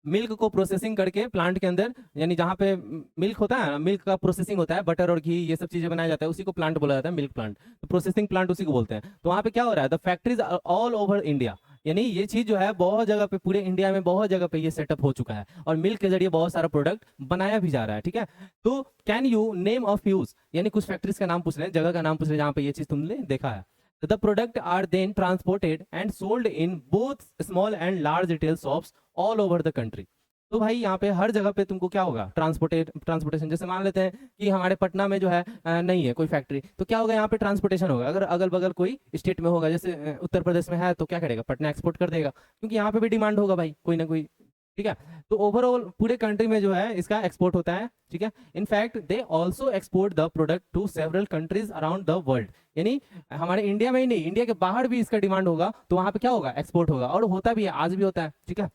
मिल्क को प्रोसेसिंग करके प्लांट के अंदर, यानी जहाँ पे मिल्क होता है, मिल्क का प्रोसेसिंग होता है, बटर और घी ये सब चीजें बनाया जाता है, उसी को प्लांट बोला जाता है, मिल्क प्लांट। तो प्रोसेसिंग प्लांट उसी को बोलते हैं। तो वहाँ पे क्या हो रहा है, the factories all over India, यानी ये चीज जो है बहुत जगह पे, पूरे इंडिया में बहुत जगह पे ये सेटअप हो चुका है और मिल्क के जरिए बहुत सारा प्रोडक्ट बनाया भी जा रहा है, ठीक है। तो can you name of use, यानी कुछ फैक्ट्रीज का नाम पूछ रहे हैं, जगह का नाम पूछ रहे हैं जहाँ पे ये चीज तुमने देखा है। The product are then transported and sold in both small and large retail shops all over the country. तो भाई यहाँ पे हर जगह पे तुमको क्या होगा, ट्रांसपोर्टेशन। जैसे मान लेते हैं कि हमारे पटना में जो है नहीं है कोई फैक्ट्री, तो क्या होगा, यहाँ पे ट्रांसपोर्टेशन होगा। अगर अगल बगल कोई स्टेट में होगा, जैसे उत्तर प्रदेश में है, तो क्या करेगा, पटना एक्सपोर्ट कर देगा, क्योंकि यहाँ पे भी डिमांड होगा भाई कोई ना कोई, ठीक है। तो ओवरऑल पूरे कंट्री में जो है इसका एक्सपोर्ट होता है, ठीक है। In fact they also export the product to several countries around the world, यानी हमारे इंडिया में ही नहीं, इंडिया के बाहर भी इसका डिमांड होगा, तो वहां पे क्या होगा, एक्सपोर्ट होगा, और होता भी है, आज भी होता है, ठीक है।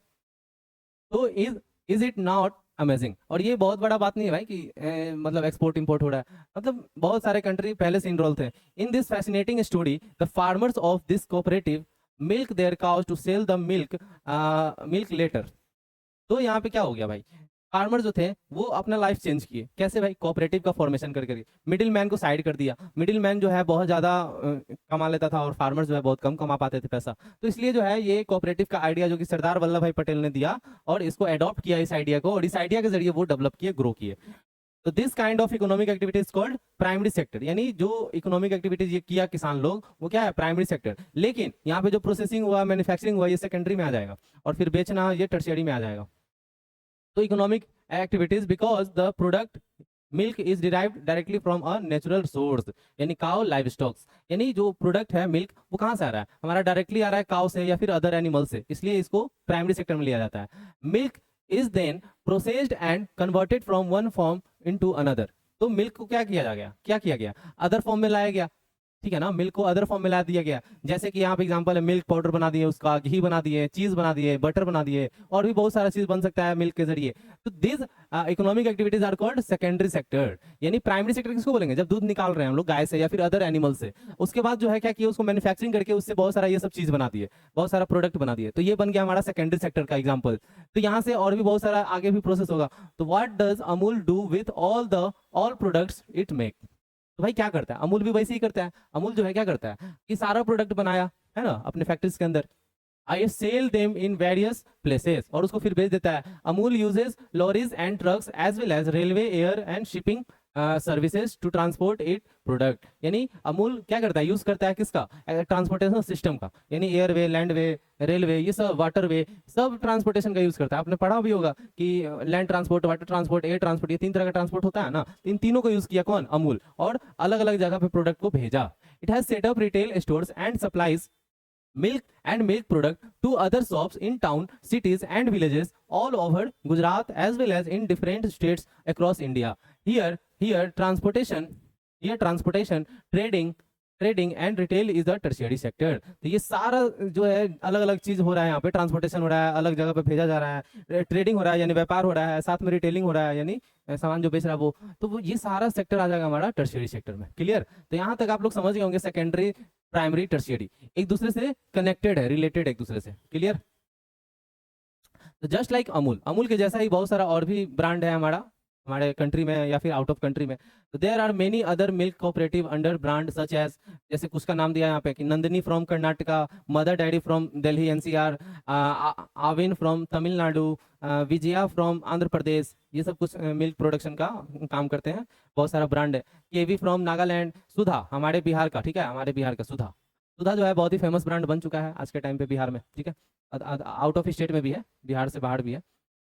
तो इज इट नॉट अमेजिंग। और ये बहुत बड़ा बात नहीं है भाई कि मतलब एक्सपोर्ट इंपोर्ट हो रहा है, मतलब बहुत सारे कंट्री पहले से इनरोल थे। In this fascinating story the farmers of this cooperative milk their cows to sell the milk later. तो यहाँ पे क्या हो गया भाई, फार्मर जो थे वो अपना लाइफ चेंज किए, कैसे भाई, कोऑपरेटिव का फॉर्मेशन करके। मिडिल मैन को साइड कर दिया, मिडिल मैन जो है बहुत ज्यादा कमा लेता था और फार्मर जो है बहुत कम कमा पाते थे पैसा। तो इसलिए जो है ये कोऑपरेटिव का आइडिया जो कि सरदार वल्लभ भाई पटेल ने दिया, और इसको अडॉप्ट किया इस आइडिया को, और इस आइडिया के जरिए वो डेवलप किए, ग्रो किए। तो this kind of economic activities called primary sector, यानी जो इकोनॉमिक एक्टिविटीज ये किया किसान लोग, वो क्या है, प्राइमरी सेक्टर। लेकिन यहाँ पे जो प्रोसेसिंग हुआ, मैन्युफैक्चरिंग हुआ, ये सेकेंडरी में आ जाएगा, और फिर बेचना ये टर्शियरी में आ जाएगा। तो economic activities because the product milk is derived directly from a natural source, यानी काउ लाइव स्टॉक्स, यानी जो प्रोडक्ट है मिल्क वो कहाँ से आ रहा है, हमारा डायरेक्टली आ रहा है काउ से या फिर अदर एनिमल से, इसलिए इसको प्राइमरी सेक्टर में लिया जाता है। Milk is then processed and converted from one form into another. तो मिल्क को क्या किया गया, अदर फॉर्म में लाया गया, ठीक है ना, मिल्क को अदर फॉर्म में ला दिया गया, जैसे कि यहाँ पे एग्जांपल है, मिल्क पाउडर बना दिए, उसका घी बना दिए, चीज बना दिए, बटर बना दिए, और भी बहुत सारा चीज बन सकता है मिल्क के जरिए। तो this economic activities are called secondary sector. यानी प्राइमरी सेक्टर किसको बोलेंगे, जब दूध निकाल रहे हैं हम लोग गाय से या फिर अदर एनिमल से, उसके बाद जो है क्या किया, उसको मैन्युफैक्चरिंग करके उससे बहुत सारा ये सब चीज बना दिए, बहुत सारा प्रोडक्ट बना दिए, तो ये बन गया हमारा सेकेंडरी सेक्टर का एग्जाम्पल। तो यहाँ से और भी बहुत सारा आगे भी प्रोसेस होगा। तो what does Amul do with all products it make. तो भाई क्या करता है अमूल, भी वैसे ही करता है। अमूल जो है क्या करता है कि सारा प्रोडक्ट बनाया है ना अपने फैक्ट्रीज के अंदर, I sell them in various places, और उसको फिर बेच देता है। Amul uses lorries and trucks as well as railway, air and shipping services to transport it product. यानी अमूल क्या करता है, यूज करता है किसका, ट्रांसपोर्टेशन सिस्टम का, यानी एयरवे, लैंडवे, रेलवे, ये सब वाटरवे, सब ट्रांसपोर्टेशन का यूज करता है। आपने पढ़ा भी होगा कि land transport, water transport, air transport, ये 3 तरह का ट्रांसपोर्ट होता है ना, इन तीनों को यूज किया कौन, अमूल, और अलग अलग जगह पे प्रोडक्ट को भेजा। It has set up retail stores and supplies milk and milk product to other shops in town, cities and villages all over Gujarat as well as in different states across India. Here transportation, trading and retail is the tertiary sector. तो ये सारा जो है अलग अलग चीज हो रहा है यहाँ पे, ट्रांसपोर्टेशन हो रहा है, अलग जगह पे भेजा जा रहा है, ट्रेडिंग हो रहा है यानी व्यापार हो रहा है, साथ में रिटेलिंग हो रहा है यानी सामान जो बेच रहा है वो, तो वो ये सारा सेक्टर आ जाएगा हमारा टर्शियरी सेक्टर में। क्लियर। तो यहाँ तक आप लोग समझ गए होंगे सेकेंडरी, प्राइमरी, टर्शियरी एक दूसरे से कनेक्टेड है, रिलेटेड एक दूसरे से। क्लियर। तो जस्ट लाइक अमूल के जैसा ही बहुत सारा और भी ब्रांड है हमारे कंट्री में या फिर आउट ऑफ कंट्री में। तो there are many other milk cooperative under brand such as, जैसे कुछ का नाम दिया यहाँ पे कि Nandini from Karnataka, Mother Dairy from Delhi NCR, Aavin from Tamil Nadu, Vijaya from Andhra Pradesh, ये सब कुछ मिल्क प्रोडक्शन का काम करते हैं, बहुत सारा ब्रांड है। केवी फ्रॉम नागालैंड, सुधा हमारे बिहार का, ठीक है, हमारे बिहार का सुधा जो है बहुत ही फेमस ब्रांड बन चुका है आज के टाइम पे बिहार में, ठीक है, आउट ऑफ स्टेट में भी है, बिहार से बाहर भी है।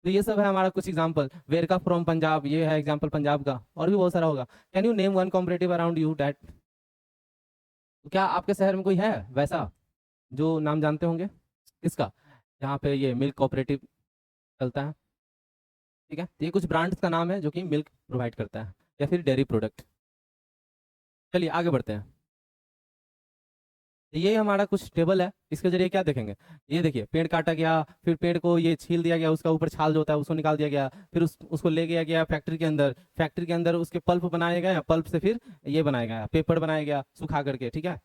तो ये सब है हमारा कुछ एग्जांपल। वेरका फ्रॉम पंजाब, ये है एग्जांपल पंजाब का, और भी बहुत सारा होगा। Can you name one comparative around you that. क्या आपके शहर में कोई है वैसा जो नाम जानते होंगे इसका, जहाँ पे ये मिल्क कोऑपरेटिव चलता है, ठीक है। तो ये कुछ ब्रांड्स का नाम है जो कि मिल्क प्रोवाइड करता है या फिर डेयरी प्रोडक्ट। चलिए आगे बढ़ते हैं। तो ये हमारा कुछ टेबल है, इसके जरिए क्या देखेंगे, ये देखिए पेड़ काटा गया, फिर पेड़ को ये छील दिया गया, उसका ऊपर छाल जो होता है उसको निकाल दिया गया, फिर उसको ले गया गया फैक्ट्री के अंदर उसके पल्प बनाया गया, पल्प से फिर ये बनाया गया, पेपर बनाया गया सुखा करके, ठीक है।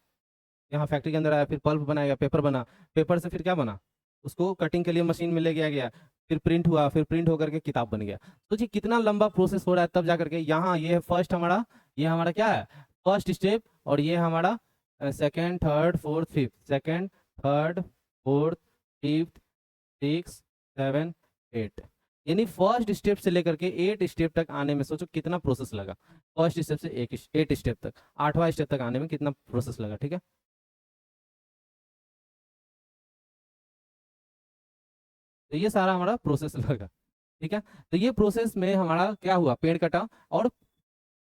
यहाँ फैक्ट्री के अंदर आया, फिर पल्प बनाया गया, पेपर बना, पेपर से फिर क्या बना, उसको कटिंग के लिए मशीन में ले गया गया, फिर प्रिंट हुआ, फिर प्रिंट होकर के किताब बन गया। तो जी कितना लंबा प्रोसेस हो रहा है, तब जा करके यहाँ ये फर्स्ट हमारा, ये हमारा क्या है फर्स्ट स्टेप, और ये हमारा second, third, fourth, fifth, second, third, fourth, fifth, 6, 7, 8, यानी फर्स्ट स्टेप से लेकर के 8 स्टेप तक आने में सोचो कितना प्रोसेस लगा। फर्स्ट स्टेप से 8 स्टेप तक, 8वां स्टेप तक आने में कितना प्रोसेस लगा, ठीक है। तो ये सारा हमारा प्रोसेस लगा, ठीक है। तो ये प्रोसेस में हमारा क्या हुआ, पेड़ कटा और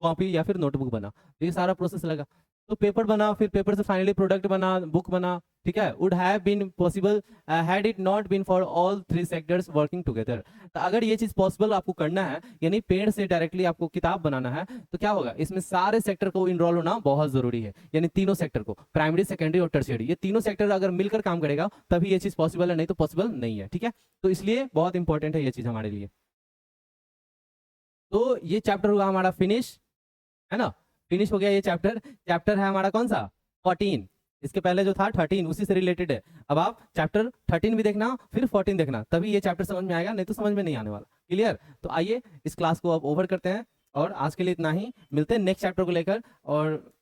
कॉपी या फिर नोटबुक बना, तो ये सारा प्रोसेस लगा। तो पेपर बना, फिर पेपर से फाइनली प्रोडक्ट बना, बुक बना, ठीक है। Would have been possible had it not been for all 3 sectors working together. तो अगर ये चीज पॉसिबल आपको करना है, यानी पेड़ से डायरेक्टली आपको किताब बनाना है, तो क्या होगा, इसमें सारे सेक्टर को इनरोल होना बहुत जरूरी है, यानी तीनों सेक्टर को, प्राइमरी, सेकेंडरी और टर्शियरी, ये तीनों सेक्टर अगर मिलकर काम करेगा तभी ये चीज पॉसिबल है, नहीं तो पॉसिबल नहीं है, ठीक है। तो इसलिए बहुत इंपॉर्टेंट है ये चीज हमारे लिए। तो ये चैप्टर हुआ हमारा फिनिश, है ना, फिनिश हो गया ये चैप्टर है हमारा कौन सा 14, इसके पहले जो था 13 उसी से रिलेटेड है। अब आप चैप्टर 13 भी देखना, फिर 14 देखना, तभी ये चैप्टर समझ में आएगा, नहीं तो समझ में नहीं आने वाला। क्लियर। तो आइए इस क्लास को अब ओवर करते हैं, और आज के लिए इतना ही, मिलते हैं नेक्स्ट चैप्टर को लेकर। और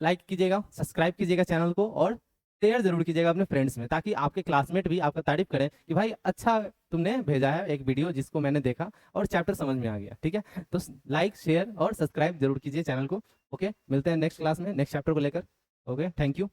लाइक कीजिएगा, सब्सक्राइब कीजिएगा चैनल को, और शेयर जरूर कीजिएगा अपने फ्रेंड्स में, ताकि आपके क्लासमेट भी आपका तारीफ करें कि भाई अच्छा तुमने भेजा है एक वीडियो जिसको मैंने देखा और चैप्टर समझ में आ गया, ठीक है। तो लाइक, शेयर और सब्सक्राइब जरूर कीजिए चैनल को। ओके, मिलते हैं नेक्स्ट क्लास में नेक्स्ट चैप्टर को लेकर। Okay, thank you.